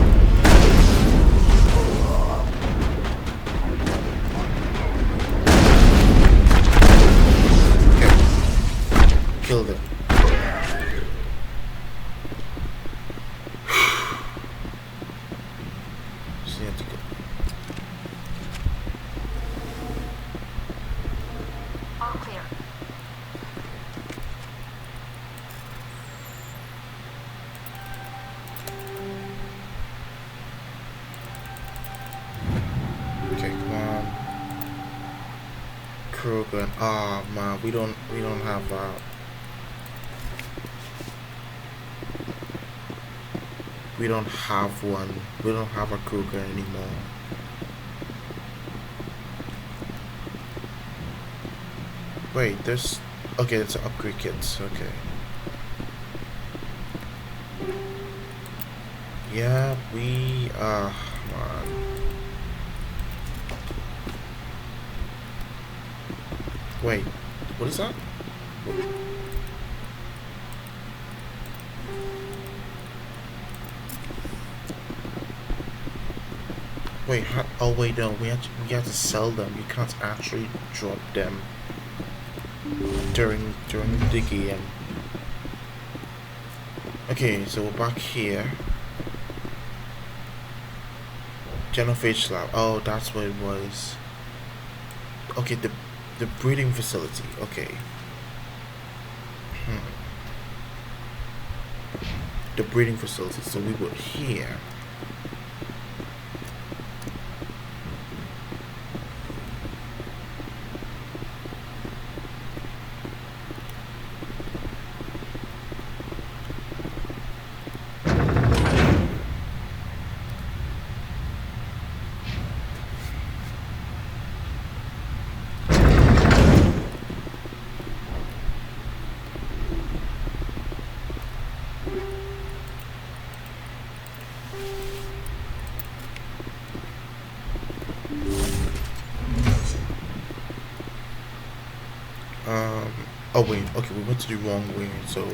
Okay. Kill them. Ah, man, we don't have we don't have one. We don't have a Kruger anymore. Wait, there's okay. It's upgrade kits. Okay. Yeah, we man. Wait, what is that? Wait, oh wait, no, we have to sell them. You can't actually drop them during the game. Okay, so we're back here. Genophage lab. Oh, that's what it was. Okay, the breeding facility. Okay. The breeding facility. So we were here. Oh wait, okay, we went to the wrong way, so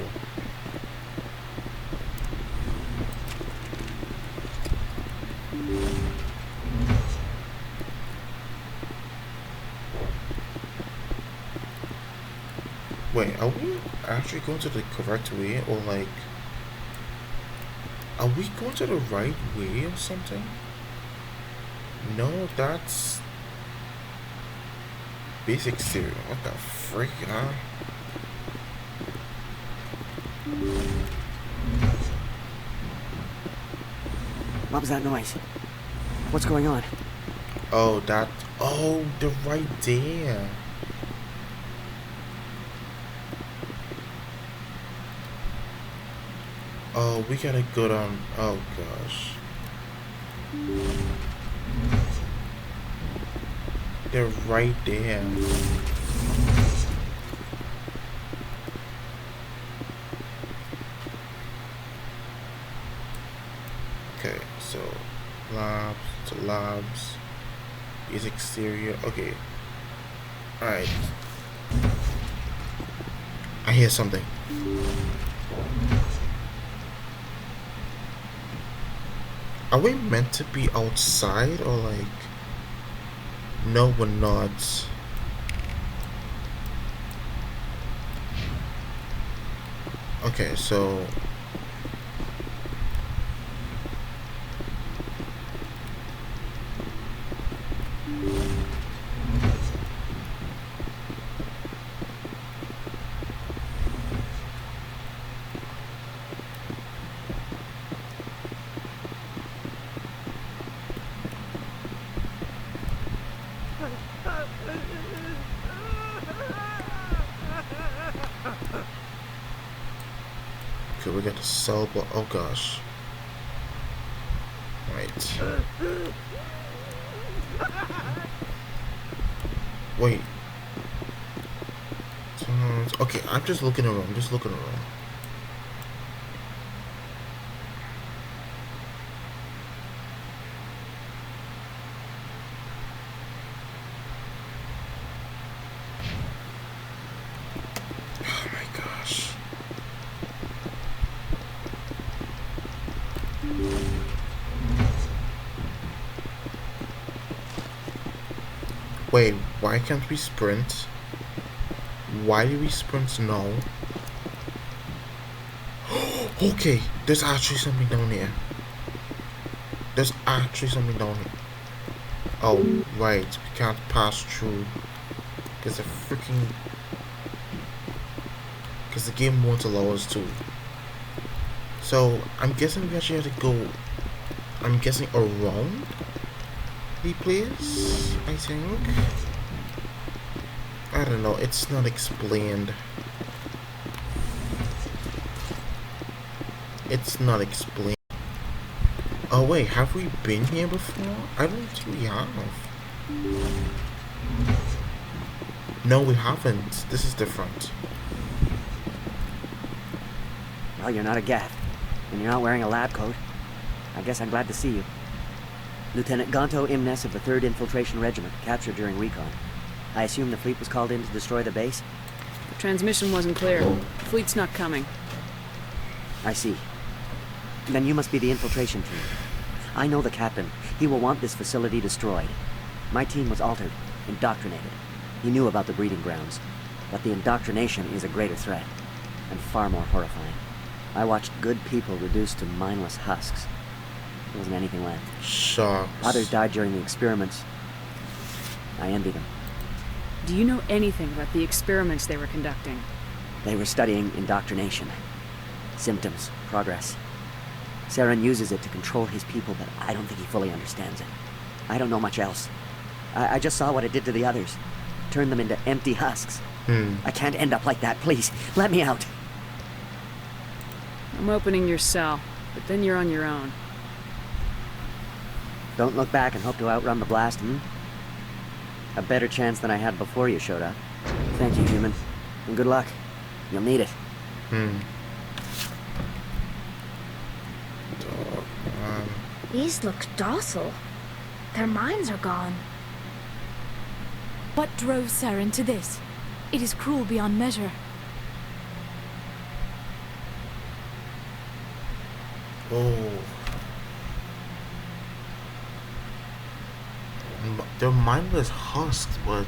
wait, are we actually going to the correct way, or like, are we going to the right way or something? No, that's basic cereal. What the freak, huh? What was that noise? What's going on? Oh, they're right there. Oh, we gotta go down. Oh gosh. They're right there. Okay, so labs is exterior. Okay. Alright. I hear something. Are we meant to be outside or like? No, we're not. Okay, so okay, we got the cell block. Oh gosh. Right. Wait. Okay, I'm just looking around. Just looking around. Oh my gosh. Wait, why can't we sprint? Why do we sprint now? Okay, there's actually something down here. There's actually something down here. Oh, right, we can't pass through. Because the game won't allow us to. So, I'm guessing we actually have to go, I'm guessing around the place, I think. I don't know, it's not explained. It's not explained. Oh wait, have we been here before? I don't think we have. No, we haven't. This is different. Well, you're not a Gath, and you're not wearing a lab coat. I guess I'm glad to see you. Lieutenant Gonto Imnes of the 3rd Infiltration Regiment, captured during recon. I assume the fleet was called in to destroy the base? The transmission wasn't clear. Fleet's not coming. I see. Then you must be the infiltration team. I know the captain. He will want this facility destroyed. My team was altered, indoctrinated. He knew about the breeding grounds. But the indoctrination is a greater threat, and far more horrifying. I watched good people reduced to mindless husks. There wasn't anything left. Shucks. Others died during the experiments. I envy them. Do you know anything about the experiments they were conducting? They were studying indoctrination. Symptoms, progress. Saren uses it to control his people, but I don't think he fully understands it. I don't know much else. I just saw what it did to the others. Turned them into empty husks. I can't end up like that, please. Let me out. I'm opening your cell, but then you're on your own. Don't look back and hope to outrun the blast, A better chance than I had before you showed up. Thank you, human. And good luck. You'll need it. These look docile. Their minds are gone. What drove Saren to this? It is cruel beyond measure. Oh. They're mindless husks, but...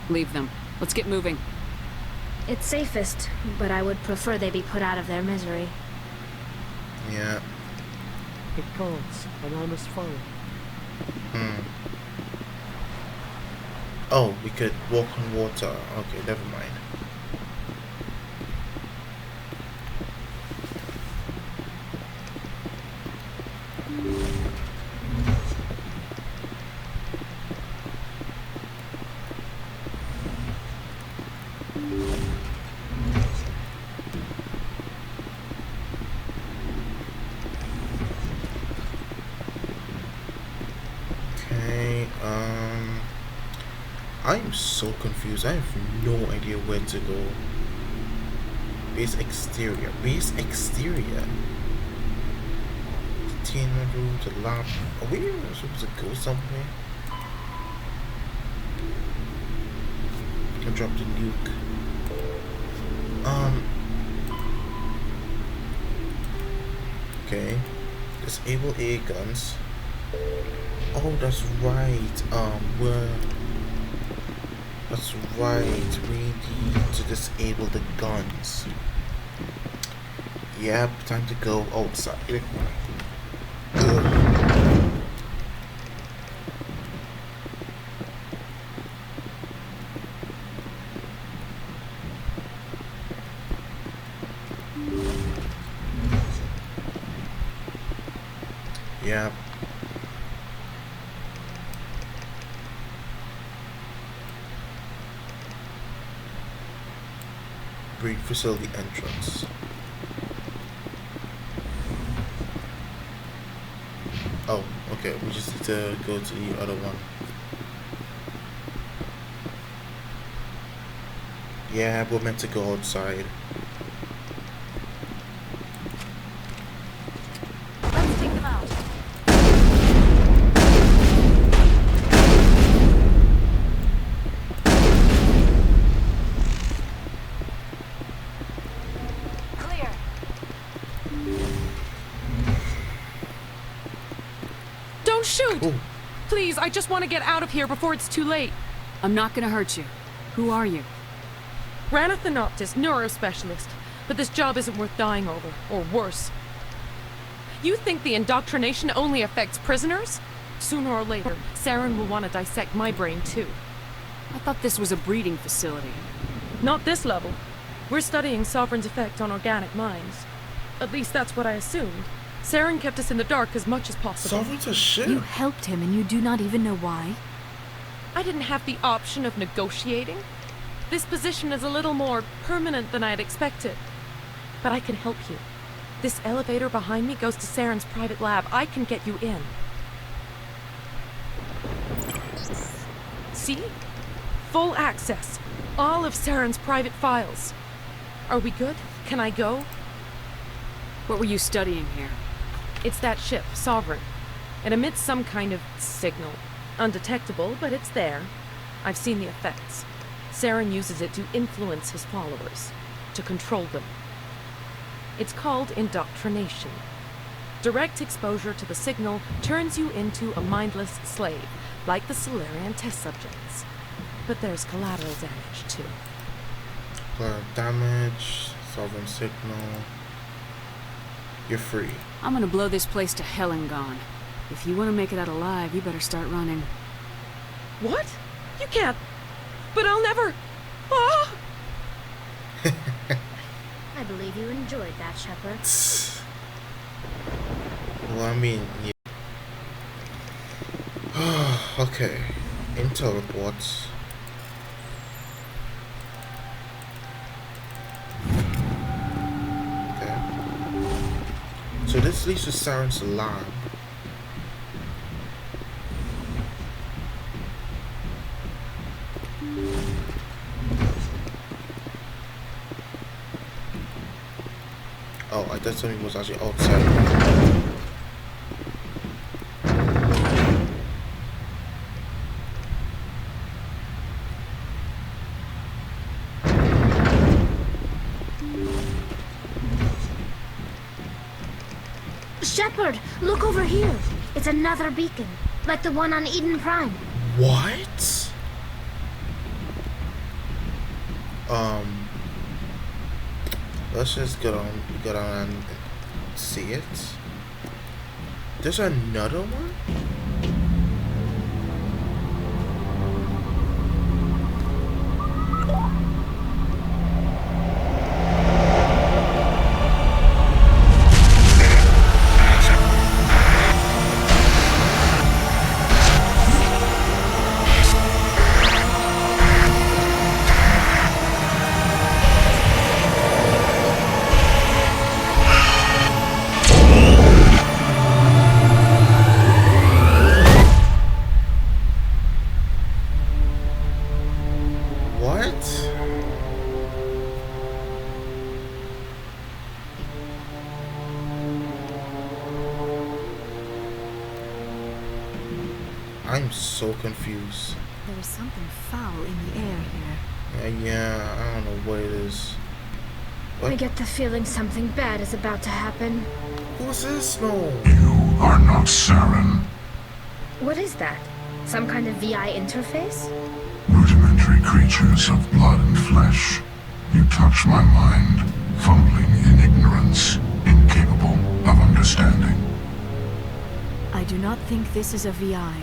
Leave them. Let's get moving. It's safest, but I would prefer they be put out of their misery. Yeah. It calls, and I must follow. Oh, we could walk on water. Okay, never mind. I'm so confused. I have no idea where to go. Base exterior. Base exterior. Containment room to lab. Are we supposed to go somewhere? Can drop the nuke. Okay. Disable air guns. Oh, that's right. That's right. We need to disable the guns. Yep, time to go outside. Yep. Breed facility entrance. Oh, okay, we just need to go to the other one. Yeah, we're meant to go outside. Let's take them out. Don't shoot! Ooh. Please, I just want to get out of here before it's too late. I'm not gonna hurt you. Who are you? Ranathanoptis, neurospecialist. But this job isn't worth dying over, or worse. You think the indoctrination only affects prisoners? Sooner or later, Saren will want to dissect my brain too. I thought this was a breeding facility. Not this level. We're studying Sovereign's effect on organic minds. At least that's what I assumed. Saren kept us in the dark as much as possible. Sovereign's a shit. You helped him and you do not even know why? I didn't have the option of negotiating. This position is a little more permanent than I had expected. But I can help you. This elevator behind me goes to Saren's private lab. I can get you in. See? Full access. All of Saren's private files. Are we good? Can I go? What were you studying here? It's that ship, Sovereign. It emits some kind of signal. Undetectable, but it's there. I've seen the effects. Saren uses it to influence his followers, to control them. It's called indoctrination. Direct exposure to the signal turns you into a mindless slave, like the Solarian test subjects. But there's collateral damage, too. Collateral damage, Sovereign signal. You're free. I'm gonna blow this place to hell and gone. If you want to make it out alive, you better start running. What? You can't. But I'll never. Ah! I believe you enjoyed that, Shepard. Well, I mean, yeah. Okay. Intel reports. Okay. So this leads to Saren's lab. Oh, I thought something was actually outside. Shepard, look over here. It's another beacon, like the one on Eden Prime. What? Let's just get on and see it. There's another one? I'm so confused. There is something foul in the air here. Yeah, I don't know what it is. What? I get the feeling something bad is about to happen. Who's this? No. You are not Saren. What is that? Some kind of VI interface? Rudimentary creatures of blood and flesh. You touch my mind, fumbling in ignorance, incapable of understanding. I do not think this is a VI.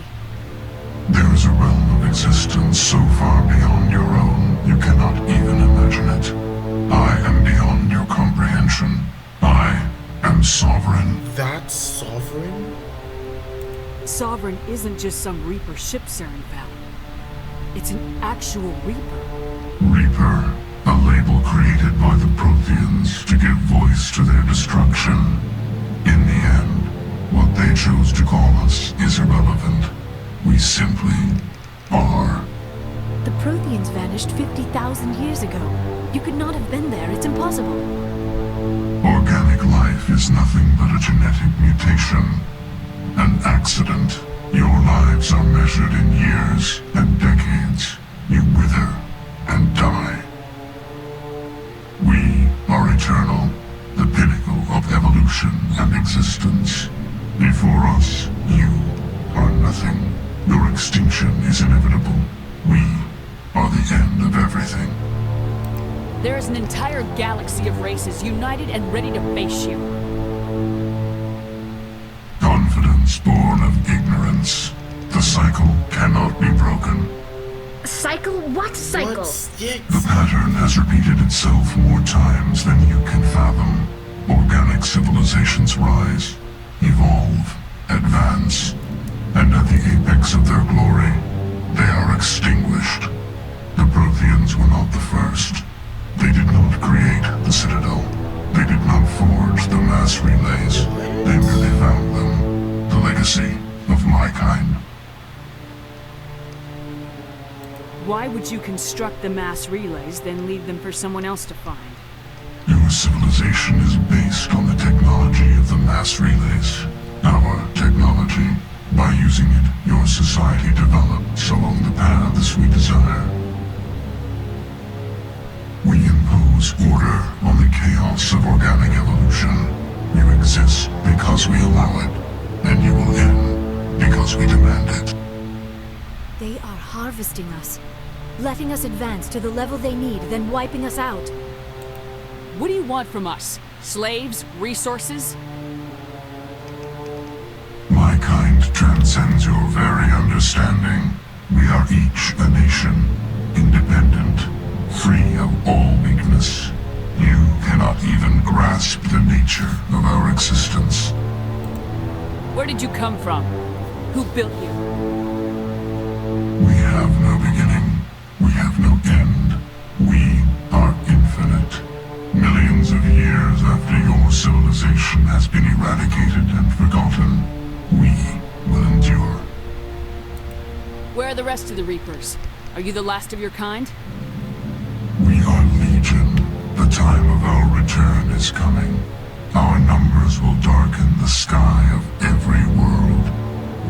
There is a realm of existence so far beyond your own, you cannot even imagine it. I am beyond your comprehension. I am Sovereign. That's Sovereign? Sovereign isn't just some Reaper ship Saren found. It's an actual Reaper. Reaper, a label created by the Protheans to give voice to their destruction. In the end, what they chose to call us is irrelevant. We simply are. The Protheans vanished 50,000 years ago. You could not have been there. It's impossible. Organic life is nothing but a genetic mutation. An accident. Your lives are measured in years and decades. You wither and die. We are eternal, the pinnacle of evolution and existence. Before us, you are nothing. Your extinction is inevitable. We are the end of everything. There is an entire galaxy of races united and ready to face you. Confidence born of ignorance. The cycle cannot be broken. Cycle? What cycle? The pattern has repeated itself more times than you can fathom. Organic civilizations rise, evolve, advance, and at the apex of their glory, they are extinguished. The Protheans were not the first. They did not create the Citadel. They did not forge the mass relays. They merely found them. The legacy of my kind. Why would you construct the mass relays, then leave them for someone else to find? Your civilization is based on the technology of the mass relays. society develops along the paths we desire. We impose order on the chaos of organic evolution. You exist because we allow it, and you will end because we demand it. They are harvesting us, letting us advance to the level they need, then wiping us out. What do you want from us? Slaves? Resources? My kind transcends your very understanding. We are each a nation, independent, free of all weakness. You cannot even grasp the nature of our existence. Where did you come from? Who built you? We have no beginning. We have no end. We are infinite. Millions of years after your civilization has been eradicated and forgotten, we will endure. Where are the rest of the Reapers? Are you the last of your kind? We are legion. The time of our return is coming. Our numbers will darken the sky of every world.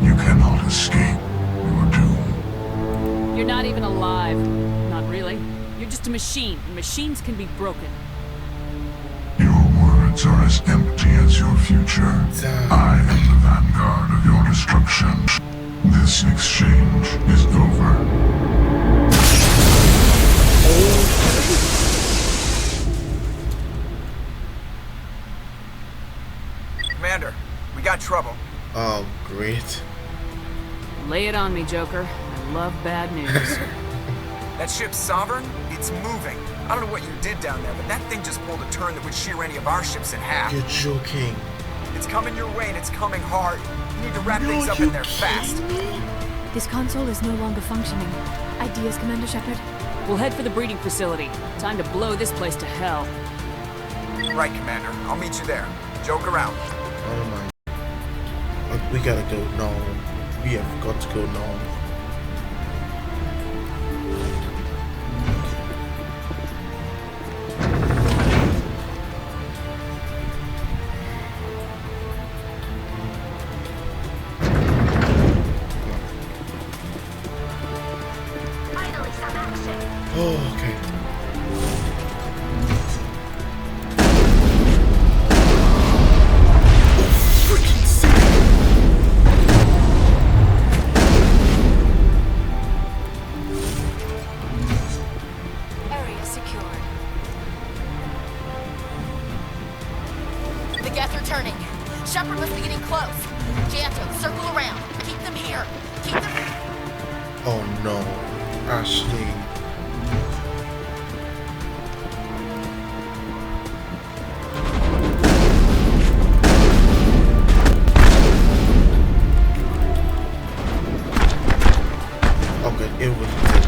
You cannot escape your doom. You're not even alive. Not really. You're just a machine, and machines can be broken. Your words are as empty as your future. I am the vanguard of your destruction. This exchange is over. Commander, we got trouble. Oh, great. Lay it on me, Joker. I love bad news. That ship's Sovereign? It's moving. I don't know what you did down there, but that thing just pulled a turn that would shear any of our ships in half. You're joking. It's coming your way and it's coming hard. You need to wrap things up in there fast. This console is no longer functioning. Ideas, Commander Shepard? We'll head for the breeding facility. Time to blow this place to hell. Right, Commander. I'll meet you there. Joker out. Oh my. We gotta go now. We have got to go now. Oh, okay. Freaking sick. Area secured. The gas are turning. Shepard must be getting close. Janto, circle around. Keep them here. Keep them. Oh no, Ashley. Okay, it was good.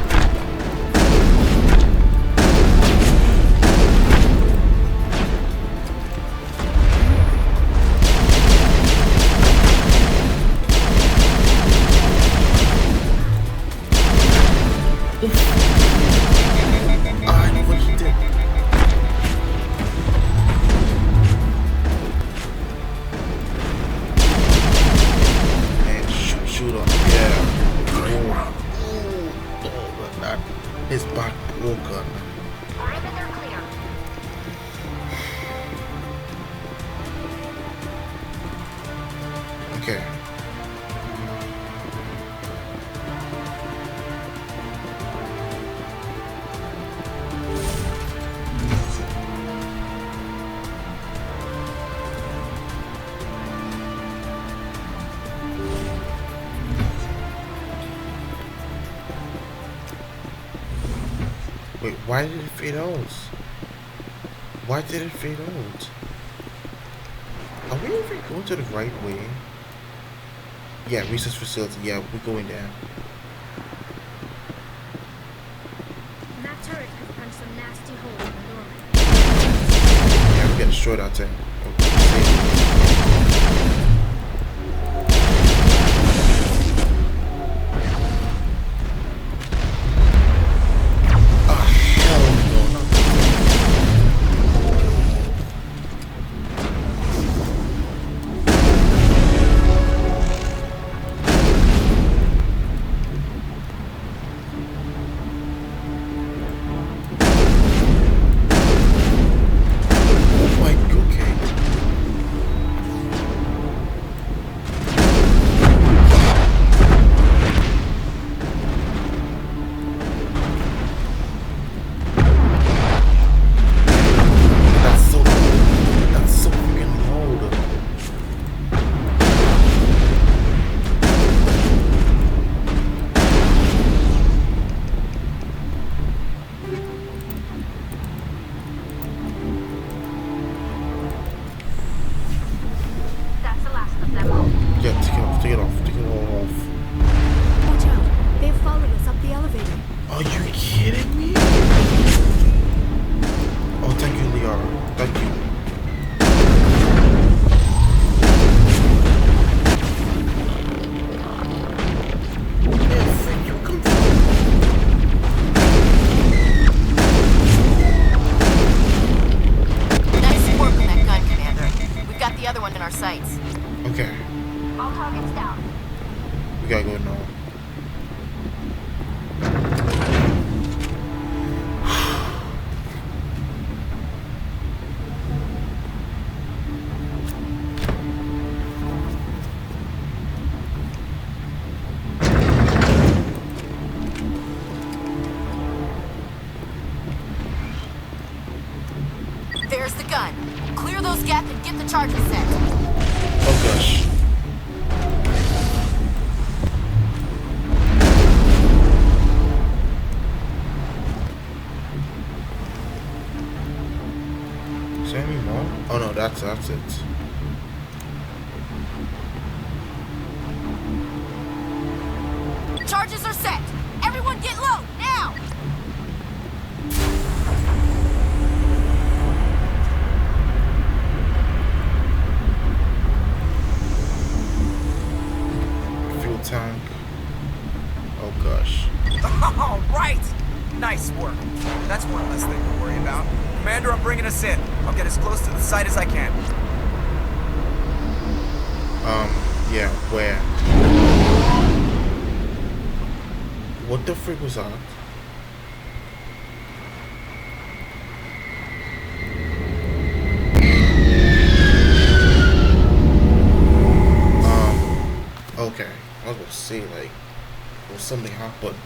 His back broken. Perimeter clear. Okay. Wait, why did it fade out? Why did it fade out? Are we even going to the right way? Yeah, research facility. Yeah, we're going there. That turret could punch some nasty holes in the doorway. Yeah, we gotta destroy that thing. Okay. Okay. All targets down. We gotta go now. There's the gun. Clear those gaps and get the charges set. Oh gosh. Is there any more? Oh no, that's it. Charges are set. Everyone get low, now! Fuel tank. Oh gosh. All right! Nice work. That's one less thing to worry about. Commander, I'm bringing us in. I'll get as close to the site as I can. Yeah, where? What the frick was that? Okay. I was gonna say, like, well, something happened.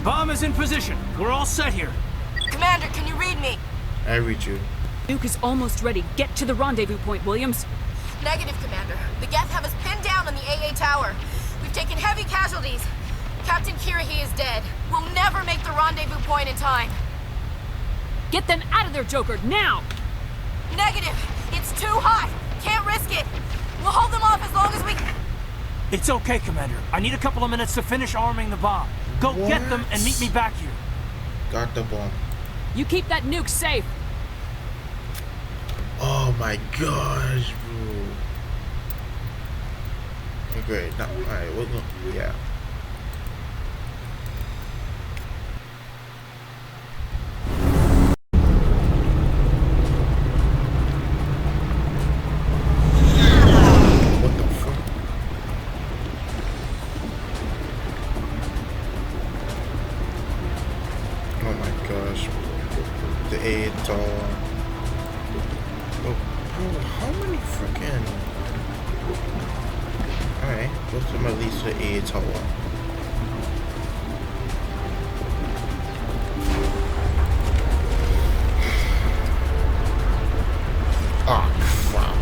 Bomb is in position. We're all set here. Commander, can you read me? I read you. Nuke is almost ready. Get to the rendezvous point, Williams. Negative, Commander. The Geth have us pinned down on the AA tower. We've taken heavy casualties. Captain Kirahi is dead. We'll never make the rendezvous point in time. Get them out of there, Joker, now! Negative. It's too hot. Can't risk it. We'll hold them off as long as we... It's okay, Commander. I need a couple of minutes to finish arming the bomb. Go get them and meet me back here. Got the bomb. You keep that nuke safe. Oh my gosh, bro. Okay, great. Now, alright, we're gonna, yeah. What the fuck? Oh my gosh. The aid tower. Oh, bro, how many freaking... Alright, what's the at least the aid tower? Ah, crap.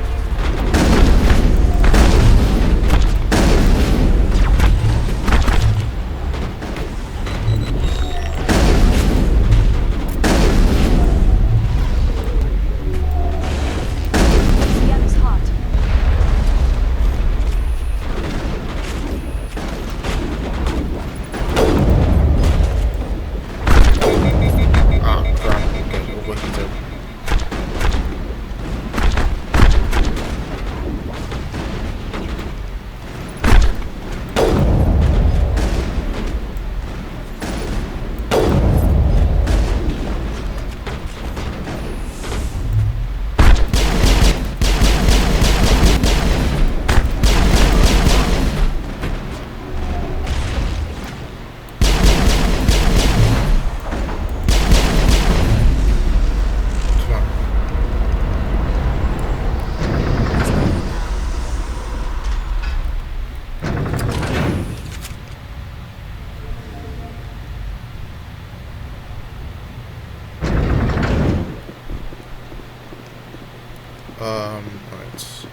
Right.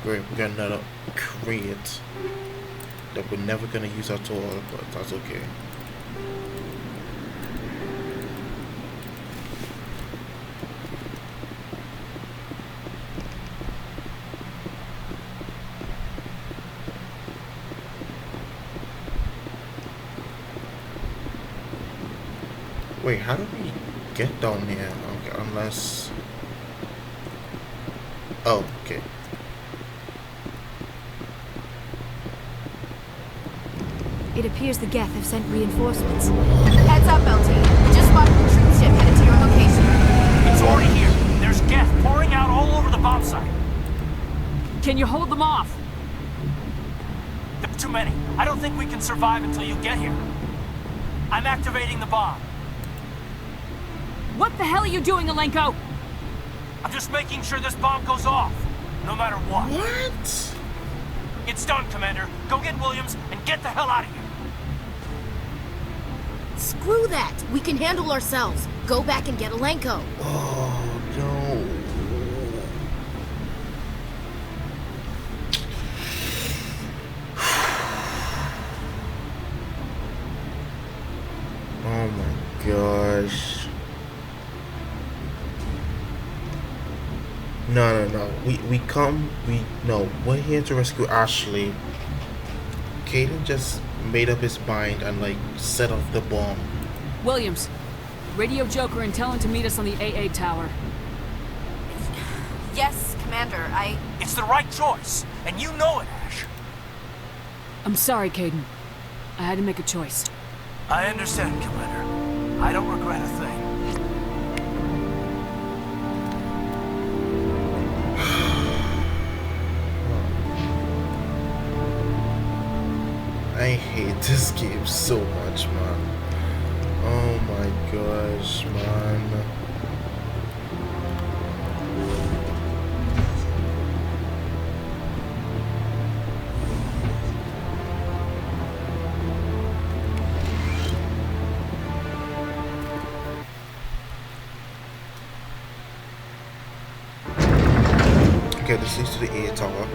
Great, we got another crate that we're never gonna use at all, but that's okay. Wait, how do we get down here? Okay, unless... Oh, okay. It appears the Geth have sent reinforcements. Heads up, LT. We just spotted a troop ship headed to your location. It's already here. There's Geth pouring out all over the bomb site. Can you hold them off? There's too many. I don't think we can survive until you get here. I'm activating the bomb. What the hell are you doing, Alenko? I'm just making sure this bomb goes off, no matter what. What? It's done, Commander. Go get Williams and get the hell out of here. Screw that. We can handle ourselves. Go back and get Alenko. Oh, no. Oh my gosh. No. We're here to rescue Ashley. Caden just made up his mind and like set off the bomb. Williams, radio Joker and tell him to meet us on the AA tower. Yes, Commander, It's the right choice, and you know it, Ash. I'm sorry, Caden. I had to make a choice. I understand, Commander. I don't regret a thing. I hate this game so much, man. Oh my gosh, man. Okay, this leads to the A tower.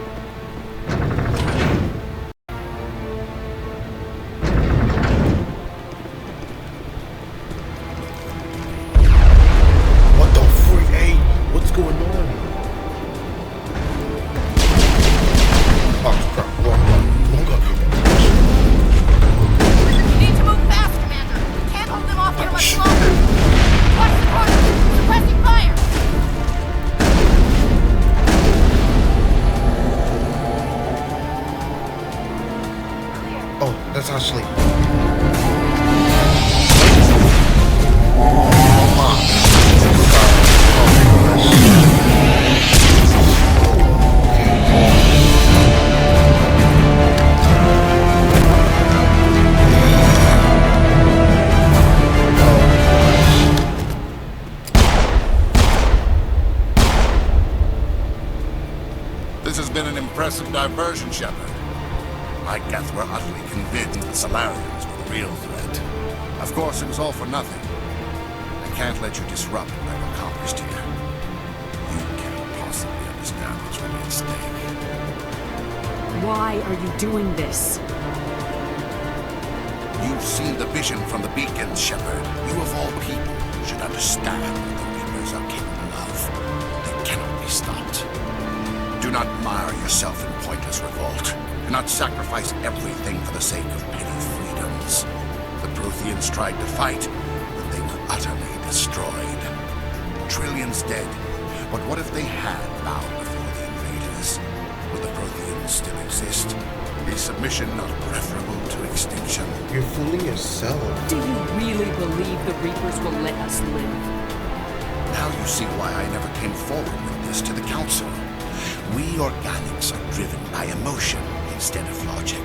Diversion, Shepard. My Geth were utterly convinced the Solarians were the real threat. Of course, it was all for nothing. I can't let you disrupt what I've accomplished here. You can't possibly understand what's really at stake. Why are you doing this? You've seen the vision from the beacons, Shepard. You of all people should understand what the Reapers are capable of. They cannot be stopped. Do not mire yourself in pointless revolt. Do not sacrifice everything for the sake of petty freedoms. The Protheans tried to fight, but they were utterly destroyed. Trillions dead. But what if they had bowed before the invaders? Would the Protheans still exist? Is submission not preferable to extinction? You're fooling yourself. Do you really believe the Reapers will let us live? Now you see why I never came forward with this to the Council. We organics are driven by emotion instead of logic.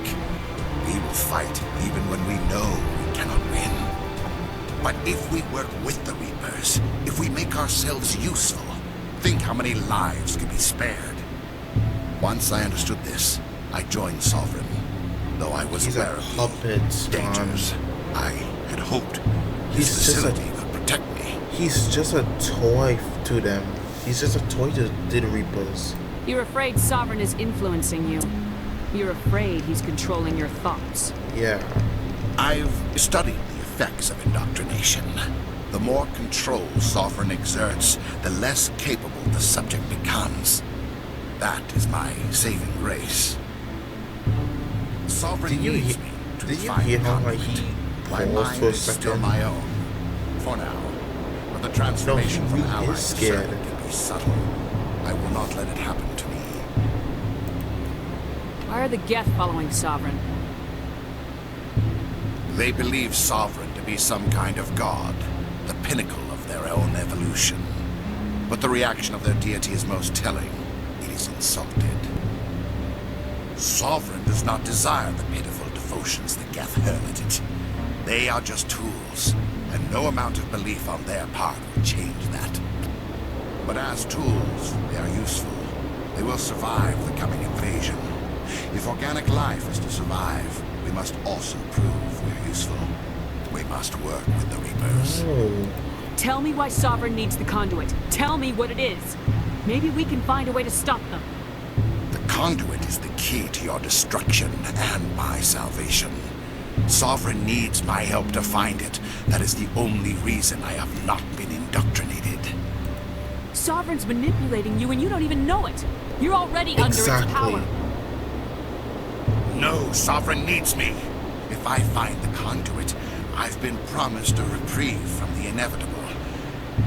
We will fight even when we know we cannot win. But if we work with the Reapers, if we make ourselves useful, think how many lives could be spared. Once I understood this, I joined Sovereign. Though I was aware of the dangers, I had hoped this facility would protect me. He's just a toy to them. He's just a toy to the Reapers. You're afraid Sovereign is influencing you. You're afraid he's controlling your thoughts. Yeah. I've studied the effects of indoctrination. The more control Sovereign exerts, the less capable the subject becomes. That is my saving grace. Sovereign needs me to find conflict. My mind is still my own. for now. But the transformation from ally to servant can be subtle. I will not let it happen to me. Why are the Geth following Sovereign? They believe Sovereign to be some kind of god, the pinnacle of their own evolution. But the reaction of their deity is most telling. It is insulted. Sovereign does not desire the pitiful devotions the Geth hurl at it. They are just tools, and no amount of belief on their part will change that. But as tools, they are useful. They will survive the coming invasion. If organic life is to survive, we must also prove we're useful. We must work with the Reapers. Tell me why Sovereign needs the conduit. Tell me what it is. Maybe we can find a way to stop them. The conduit is the key to your destruction and my salvation. Sovereign needs my help to find it. That is the only reason I have not been indoctrinated. Sovereign's manipulating you and you don't even know it. You're already under its power. No, Sovereign needs me. If I find the conduit, I've been promised a reprieve from the inevitable.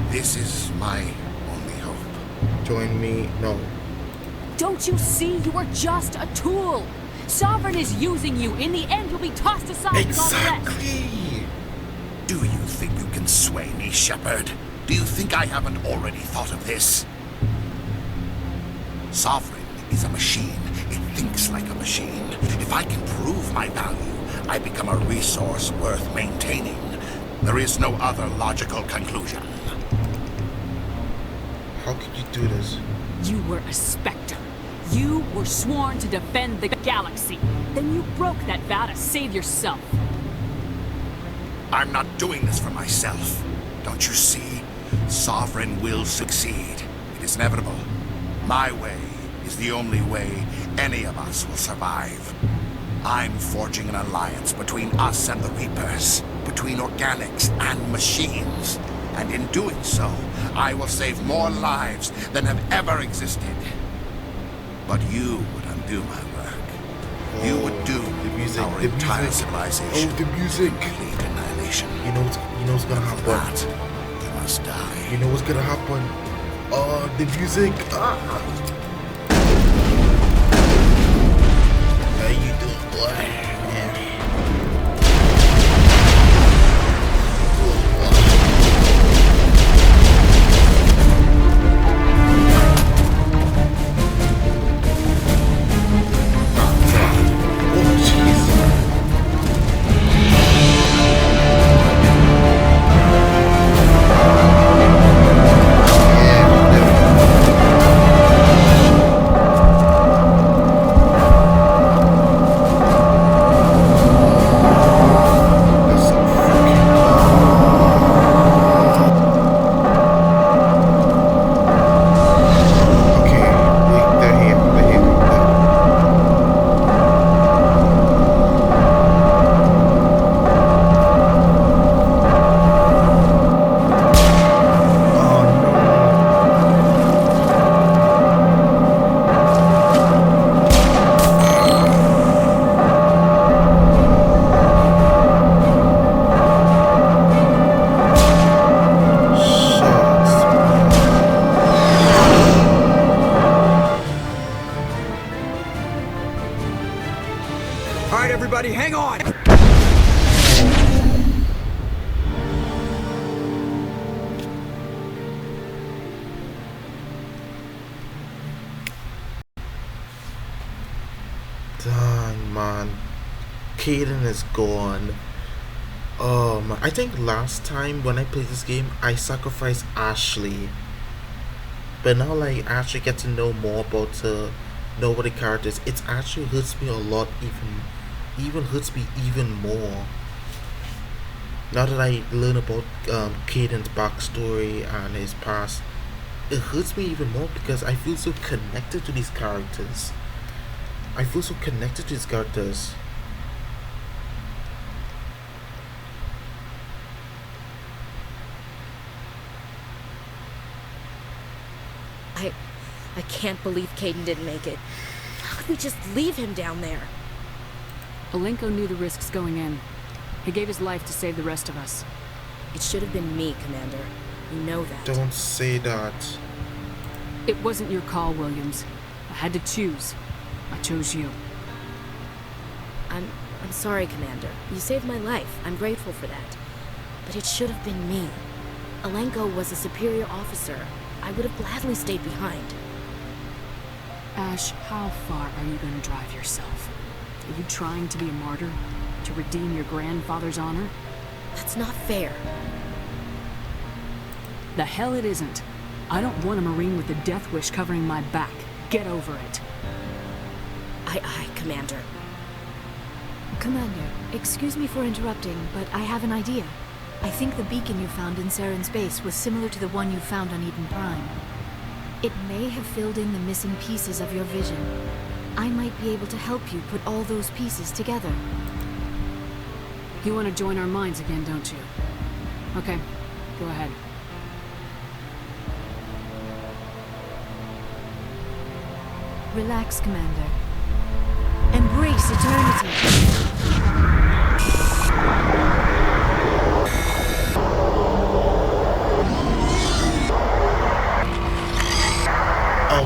This is my only hope. Join me? No. Don't you see? You are just a tool. Sovereign is using you. In the end, you'll be tossed aside with all the rest. Do you think you can sway me, Shepard? Do you think I haven't already thought of this? Sovereign is a machine. It thinks like a machine. If I can prove my value, I become a resource worth maintaining. There is no other logical conclusion. How could you do this? You were a Spectre. You were sworn to defend the galaxy. Then you broke that vow to save yourself. I'm not doing this for myself. Don't you see? Sovereign will succeed. It is inevitable. My way is the only way any of us will survive. I'm forging an alliance between us and the Reapers, between organics and machines. And in doing so, I will save more lives than have ever existed. But you would undo my work. You would doom our entire civilization. Oh, the music. Complete annihilation. You know what's gonna happen. For that, you must die. You know what's gonna happen. Oh, the music. How you doing, boy? Everybody, hang on! Dang, man. Kaidan is gone. Oh man, I think last time when I played this game, I sacrificed Ashley. But now, like, I actually get to know more about know what the characters. It actually hurts me a lot, even hurts me even more. Now that I learn about Kaidan's backstory and his past, it hurts me even more because I feel so connected to these characters. I feel so connected to these characters. I can't believe Kaidan didn't make it. How could we just leave him down there? Alenko knew the risks going in. He gave his life to save the rest of us. It should have been me, Commander. You know that. Don't say that. It wasn't your call, Williams. I had to choose. I chose you. I'm sorry, Commander. You saved my life. I'm grateful for that. But it should have been me. Alenko was a superior officer. I would have gladly stayed behind. Ash, how far are you going to drive yourself? Are you trying to be a martyr? To redeem your grandfather's honor? That's not fair. The hell it isn't. I don't want a Marine with a death wish covering my back. Get over it. Aye, Commander. Commander, excuse me for interrupting, but I have an idea. I think the beacon you found in Saren's base was similar to the one you found on Eden Prime. It may have filled in the missing pieces of your vision. I might be able to help you put all those pieces together. You want to join our minds again, don't you? Okay, go ahead. Relax, Commander. Embrace eternity.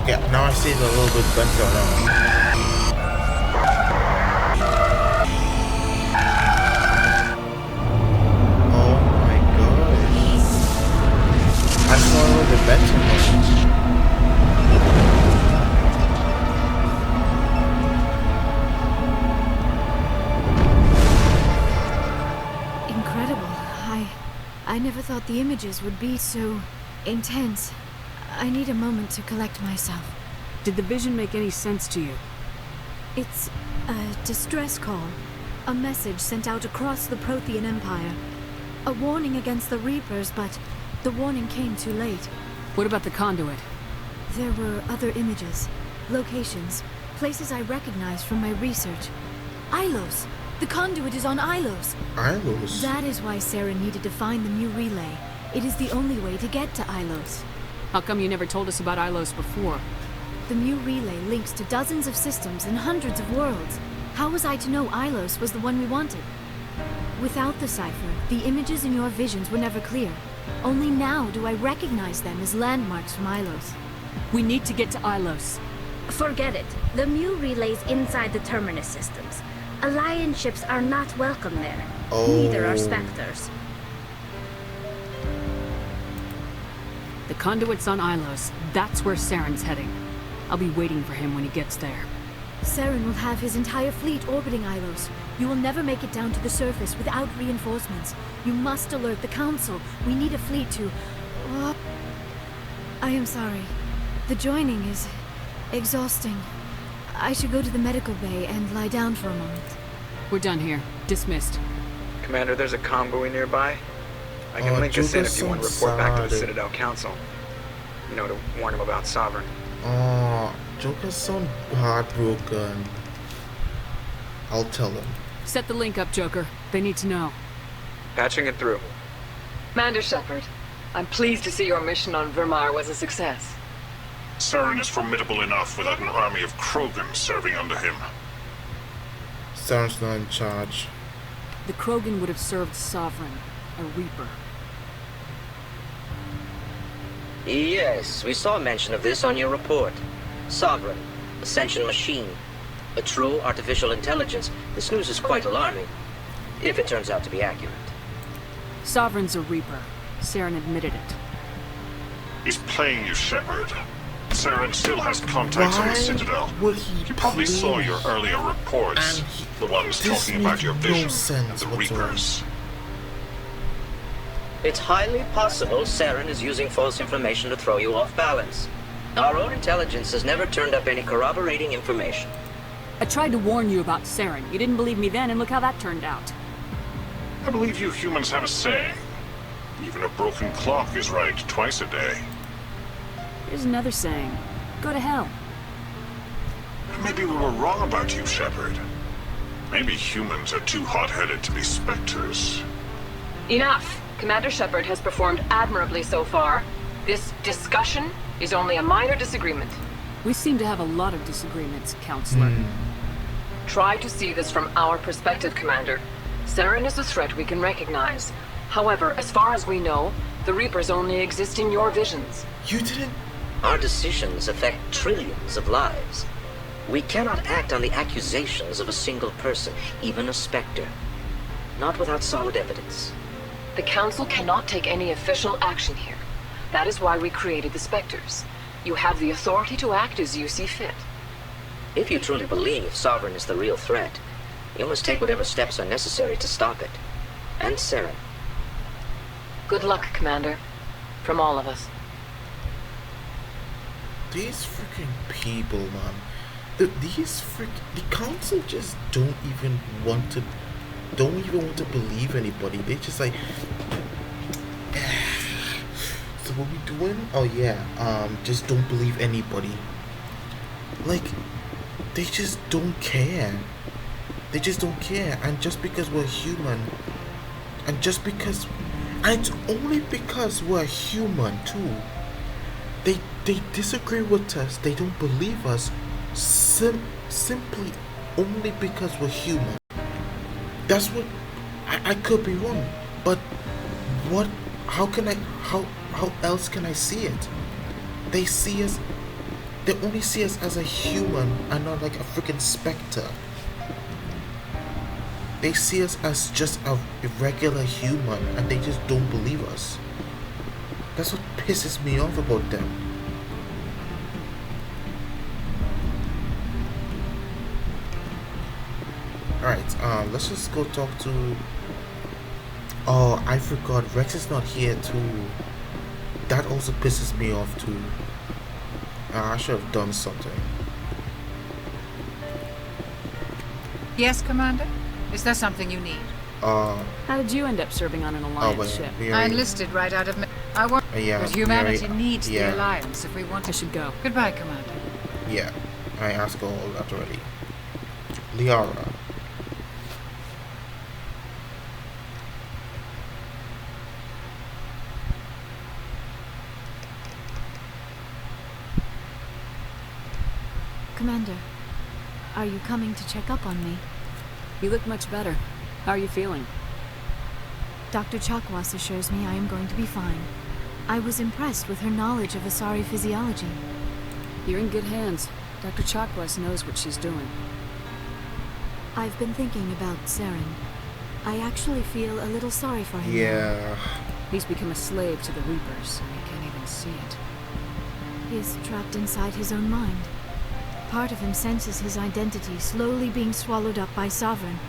Okay, now I see it a little bit better now. Oh my gosh. I saw a little bit better now. I never thought the images would be so intense. I need a moment to collect myself. Did the vision make any sense to you? It's a distress call. A message sent out across the Prothean Empire. A warning against the Reapers, but the warning came too late. What about the conduit? There were other images, locations, places I recognized from my research. Ilos! The conduit is on Ilos! Ilos? That is why Saren needed to find the Mu relay. It is the only way to get to Ilos. How come you never told us about Ilos before? The Mu relay links to dozens of systems and hundreds of worlds. How was I to know Ilos was the one we wanted? Without the cipher, the images in your visions were never clear. Only now do I recognize them as landmarks from Ilos. We need to get to Ilos. Forget it. The Mu relay's inside the Terminus systems. Alliance ships are not welcome there. Oh. Neither are Spectres. The conduit's on Ilos. That's where Saren's heading. I'll be waiting for him when he gets there. Saren will have his entire fleet orbiting Ilos. You will never make it down to the surface without reinforcements. You must alert the Council. We need a fleet to... I am sorry. The joining is exhausting. I should go to the medical bay and lie down for a moment. We're done here. Dismissed. Commander, there's a convoy nearby. I can link us in if you want to report back to the Citadel Council. You know, to warn them about Sovereign. Oh, Joker's so heartbroken. I'll tell them. Set the link up, Joker. They need to know. Patching it through. Commander Shepard, I'm pleased to see your mission on VIRMIRE was a success. Saren is formidable enough without an army of Krogan serving under him. Saren's not in charge. The Krogan would have served Sovereign, a Reaper. Yes, we saw mention of this on your report. Sovereign, Ascension machine, a true artificial intelligence. This news is quite alarming, if it turns out to be accurate. Sovereign's a Reaper. Saren admitted it. He's playing you, Shepard. Saren still has contacts on the Citadel. He probably saw your earlier reports, the ones talking about your vision and the Reapers. It's highly possible Saren is using false information to throw you off balance. Our own intelligence has never turned up any corroborating information. I tried to warn you about Saren. You didn't believe me then, and look how that turned out. I believe you humans have a saying. Even a broken clock is right twice a day. Here's another saying. Go to hell. Maybe we were wrong about you, Shepard. Maybe humans are too hot-headed to be Spectres. Enough! Commander Shepard has performed admirably so far. This discussion is only a minor disagreement. We seem to have a lot of disagreements, Counselor. Try to see this from our perspective, Commander. Saren is a threat we can recognize. However, as far as we know, the Reapers only exist in your visions. You didn't... Our decisions affect trillions of lives. We cannot act on the accusations of a single person, even a Spectre. Not without solid evidence. The Council cannot take any official action here. That is why we created the Spectres. You have the authority to act as you see fit. If you truly believe Sovereign is the real threat, you must take whatever steps are necessary to stop it. And Saren. Good luck, Commander. From all of us. These freaking people, man. The council just don't even want to believe anybody. They just like, so what we doing? Oh yeah, just don't believe anybody. Like, they just don't care. They just don't care. And just because we're human, and it's only because we're human too. They disagree with us. They don't believe us. Simply only because we're human. That's what I could be wrong, but what? How else can I see it? They only see us as a human and not like a freaking Spectre. They see us as just a regular human, and they just don't believe us. That's what pisses me off about them. Alright, let's just go talk to... Oh, I forgot, Rex is not here too. That also pisses me off too. I should have done something. Yes, Commander? Is there something you need? How did you end up serving on an Alliance ship? I enlisted right out of... I want... but humanity needs the Alliance if we want to... I should go. Goodbye, Commander. Yeah, I asked all that already. Liara. Commander, are you coming to check up on me? You look much better. How are you feeling? Dr. Chakwas assures me I am going to be fine. I was impressed with her knowledge of Asari physiology. You're in good hands. Dr. Chakwas knows what she's doing. I've been thinking about Saren. I actually feel a little sorry for him. Yeah. He's become a slave to the Reapers. He can't even see it. He is trapped inside his own mind. Part of him senses his identity slowly being swallowed up by Sovereign,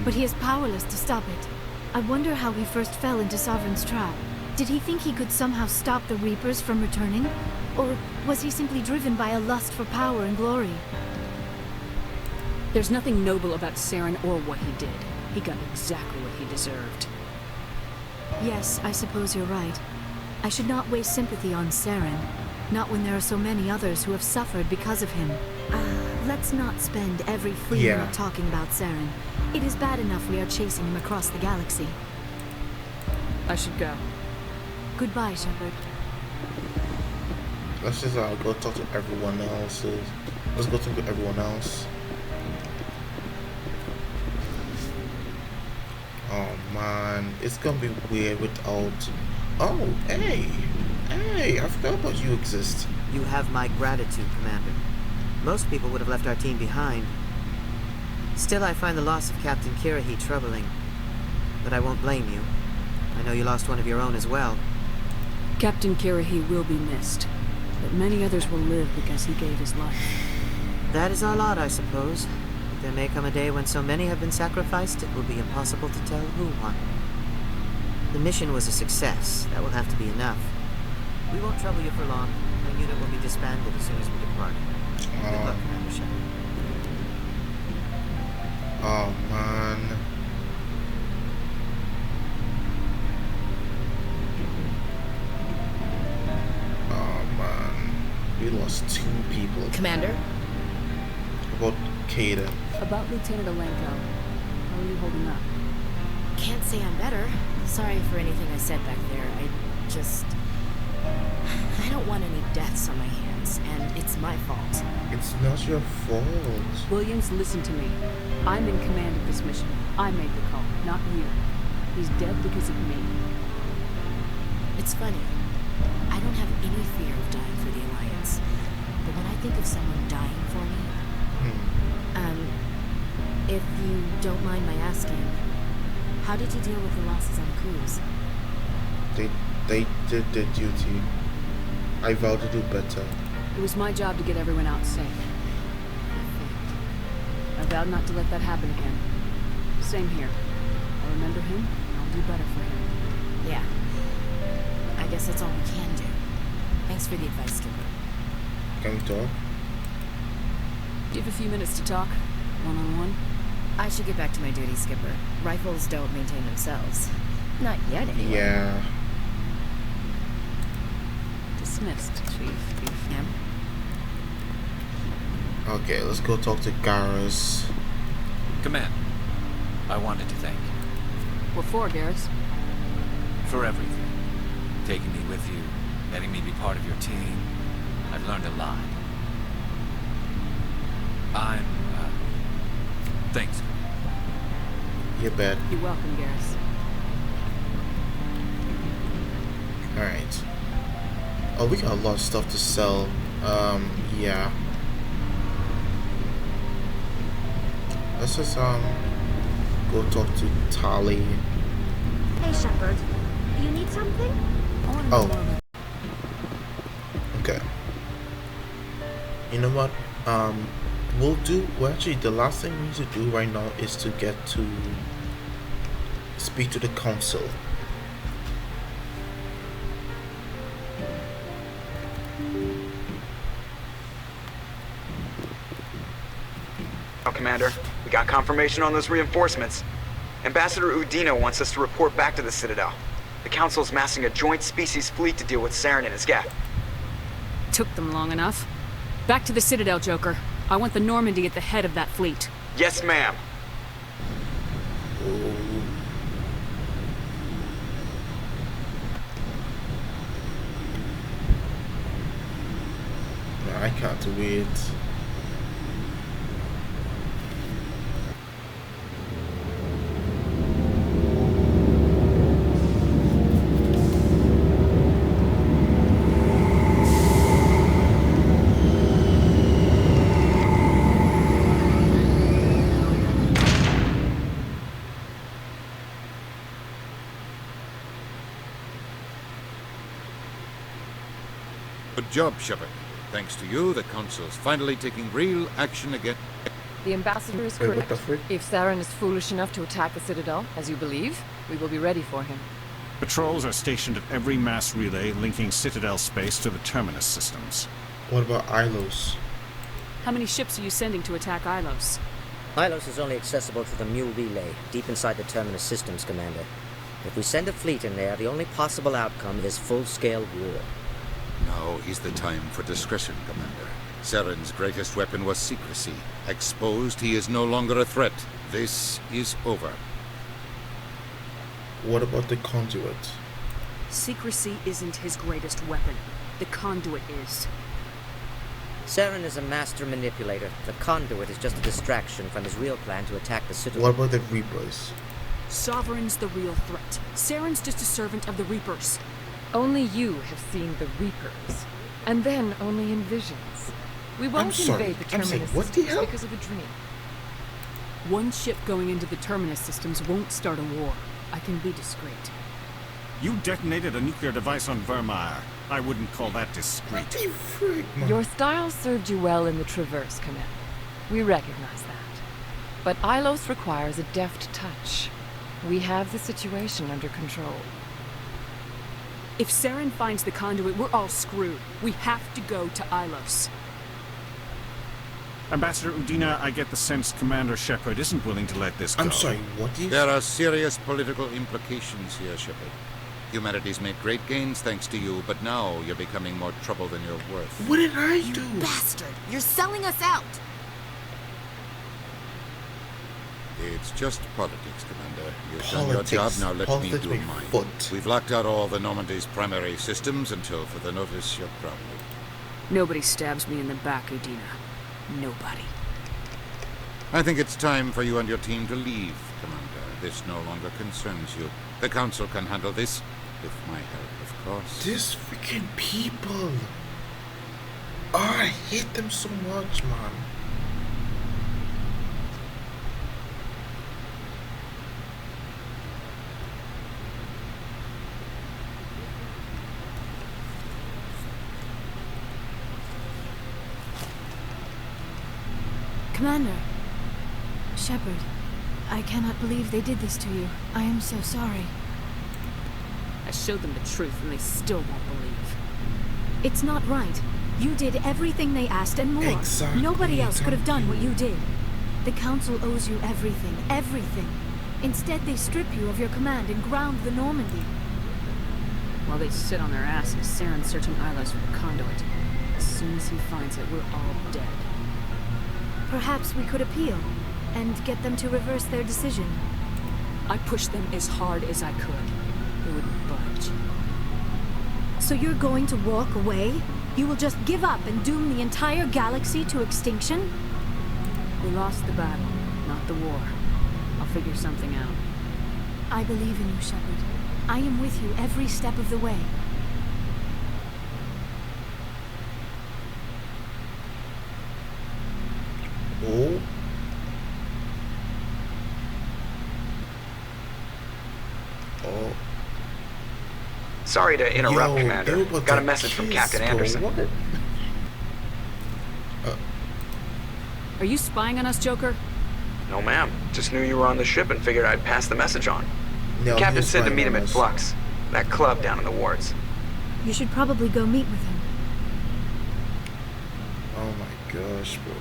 but he is powerless to stop it. I wonder how he first fell into Sovereign's trap. Did he think he could somehow stop the Reapers from returning? Or was he simply driven by a lust for power and glory? There's nothing noble about Saren or what he did. He got exactly what he deserved. Yes, I suppose you're right. I should not waste sympathy on Saren. Not when there are so many others who have suffered because of him. Let's not spend every free minute talking about Saren. It is bad enough we are chasing him across the galaxy. I should go. Goodbye, Shepard. Let's just go talk to everyone else. Let's go talk to everyone else. Oh man, it's gonna be weird without... Oh, hey! Hey, I forgot about you exist. You have my gratitude, Commander. Most people would have left our team behind. Still, I find the loss of Captain Kirahi troubling. But I won't blame you. I know you lost one of your own as well. Captain Kirahi will be missed, but many others will live because he gave his life. That is our lot, I suppose. But there may come a day when so many have been sacrificed, it will be impossible to tell who won. The mission was a success. That will have to be enough. We won't trouble you for long. The unit will be disbanded as soon as we depart. Good luck, Commander Shepard. Oh, man. Oh, man. We lost 2 people. Commander? About Kaden. About Lieutenant Alenko. How are you holding up? Can't say I'm better. Sorry for anything I said back there. I don't want any deaths on my hands, and it's my fault. It's not your fault. Williams, listen to me. I'm in command of this mission. I made the call, not you. He's dead because of me. It's funny. I don't have any fear of dying for the Alliance. But when I think of someone dying for me... if you don't mind my asking, how did you deal with the losses on cruise? They did their duty. I vowed to do better. It was my job to get everyone out safe. I vowed not to let that happen again. Same here. I'll remember him, and I'll do better for him. Yeah. I guess that's all we can do. Thanks for the advice, Skipper. Can we talk? Do you have a few minutes to talk? One-on-one? I should get back to my duty, Skipper. Rifles don't maintain themselves. Not yet, anyway. Yeah. Dismissed, Chief. Yeah. Okay, let's go talk to Garrus. Command, I wanted to thank you. What for, Garrus? For everything. Taking me with you, letting me be part of your team. I've learned a lot. Thanks. You bet. You're welcome, Garrus. Alright. Oh, we got a lot of stuff to sell. Yeah. Let's just, go talk to Tali. Hey, Shepard. You need something? Oh. Okay. You know what? Well, actually, the last thing we need to do right now is to get to speak to the council. Oh, Commander, we got confirmation on those reinforcements. Ambassador Udina wants us to report back to the Citadel. The Council's massing a joint species fleet to deal with Saren and his gap. Took them long enough. Back to the Citadel, Joker. I want the Normandy at the head of that fleet. Yes, ma'am. I can't wait. Good job, Shepard. Thanks to you, the Council's finally taking real action again. The Ambassador is correct. If Saren is foolish enough to attack the Citadel, as you believe, we will be ready for him. Patrols are stationed at every mass relay linking Citadel space to the Terminus systems. What about Ilos? How many ships are you sending to attack Ilos? Ilos is only accessible to the Mule relay, deep inside the Terminus systems, Commander. If we send a fleet in there, the only possible outcome is full-scale war. Now is the time for discretion, Commander. Saren's greatest weapon was secrecy. Exposed, he is no longer a threat. This is over. What about the conduit? Secrecy isn't his greatest weapon. The conduit is. Saren is a master manipulator. The conduit is just a distraction from his real plan to attack the Citadel. What about the Reapers? Sovereign's the real threat. Saren's just a servant of the Reapers. Only you have seen the Reapers, and then only in visions. We won't invade the Terminus what the hell? because of a dream. One ship going into the Terminus systems won't start a war. I can be discreet. You detonated a nuclear device on VIRMIRE. I wouldn't call that discreet. Your style served you well in the Traverse, Commander. We recognize that. But Ilos requires a deft touch. We have the situation under control. If Saren finds the conduit, we're all screwed. We have to go to Ilos. Ambassador Udina, I get the sense Commander Shepard isn't willing to let this go. I'm sorry, what do you... There are serious political implications here, Shepard. Humanity's made great gains thanks to you, but now you're becoming more trouble than you're worth. What did I do? You bastard! You're selling us out! It's just politics, Commander. You've done your job, now let me do mine. We've locked out all the Normandy's primary systems until further notice you're probably... Nobody stabs me in the back, Udina. Nobody. I think it's time for you and your team to leave, Commander. this no longer concerns you. The Council can handle this, with my help, of course. These freaking people! Oh, I hate them so much, man. Commander. Shepard, I cannot believe they did this to you. I am so sorry. I showed them the truth and they still won't believe. It's not right. You did everything they asked and more. Exactly. Nobody else could have done what you did. The Council owes you everything, everything. Instead, they strip you of your command and ground the Normandy. While they sit on their asses, Saren's searching Ilos for the conduit. As soon as he finds it, we're all dead. Perhaps we could appeal, and get them to reverse their decision. I pushed them as hard as I could. They wouldn't budge. So you're going to walk away? You will just give up and doom the entire galaxy to extinction? We lost the battle, not the war. I'll figure something out. I believe in you, Shepard. I am with you every step of the way. Oh. Oh. Sorry to interrupt, Commander. Got a message from Captain Anderson. What? Are you spying on us, Joker? No, ma'am. Just knew you were on the ship and figured I'd pass the message on. No, Captain said to meet him at us. Flux, that club down in the wards. You should probably go meet with him. Oh my gosh, bro.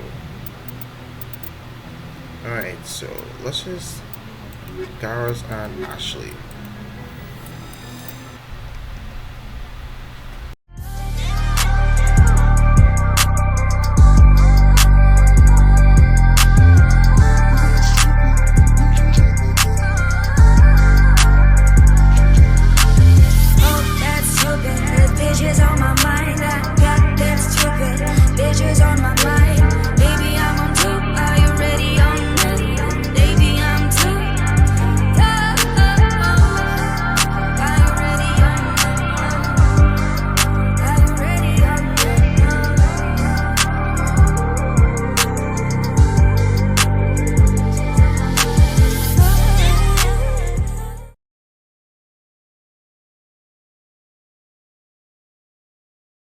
Alright, so let's just Garrus and Ashley.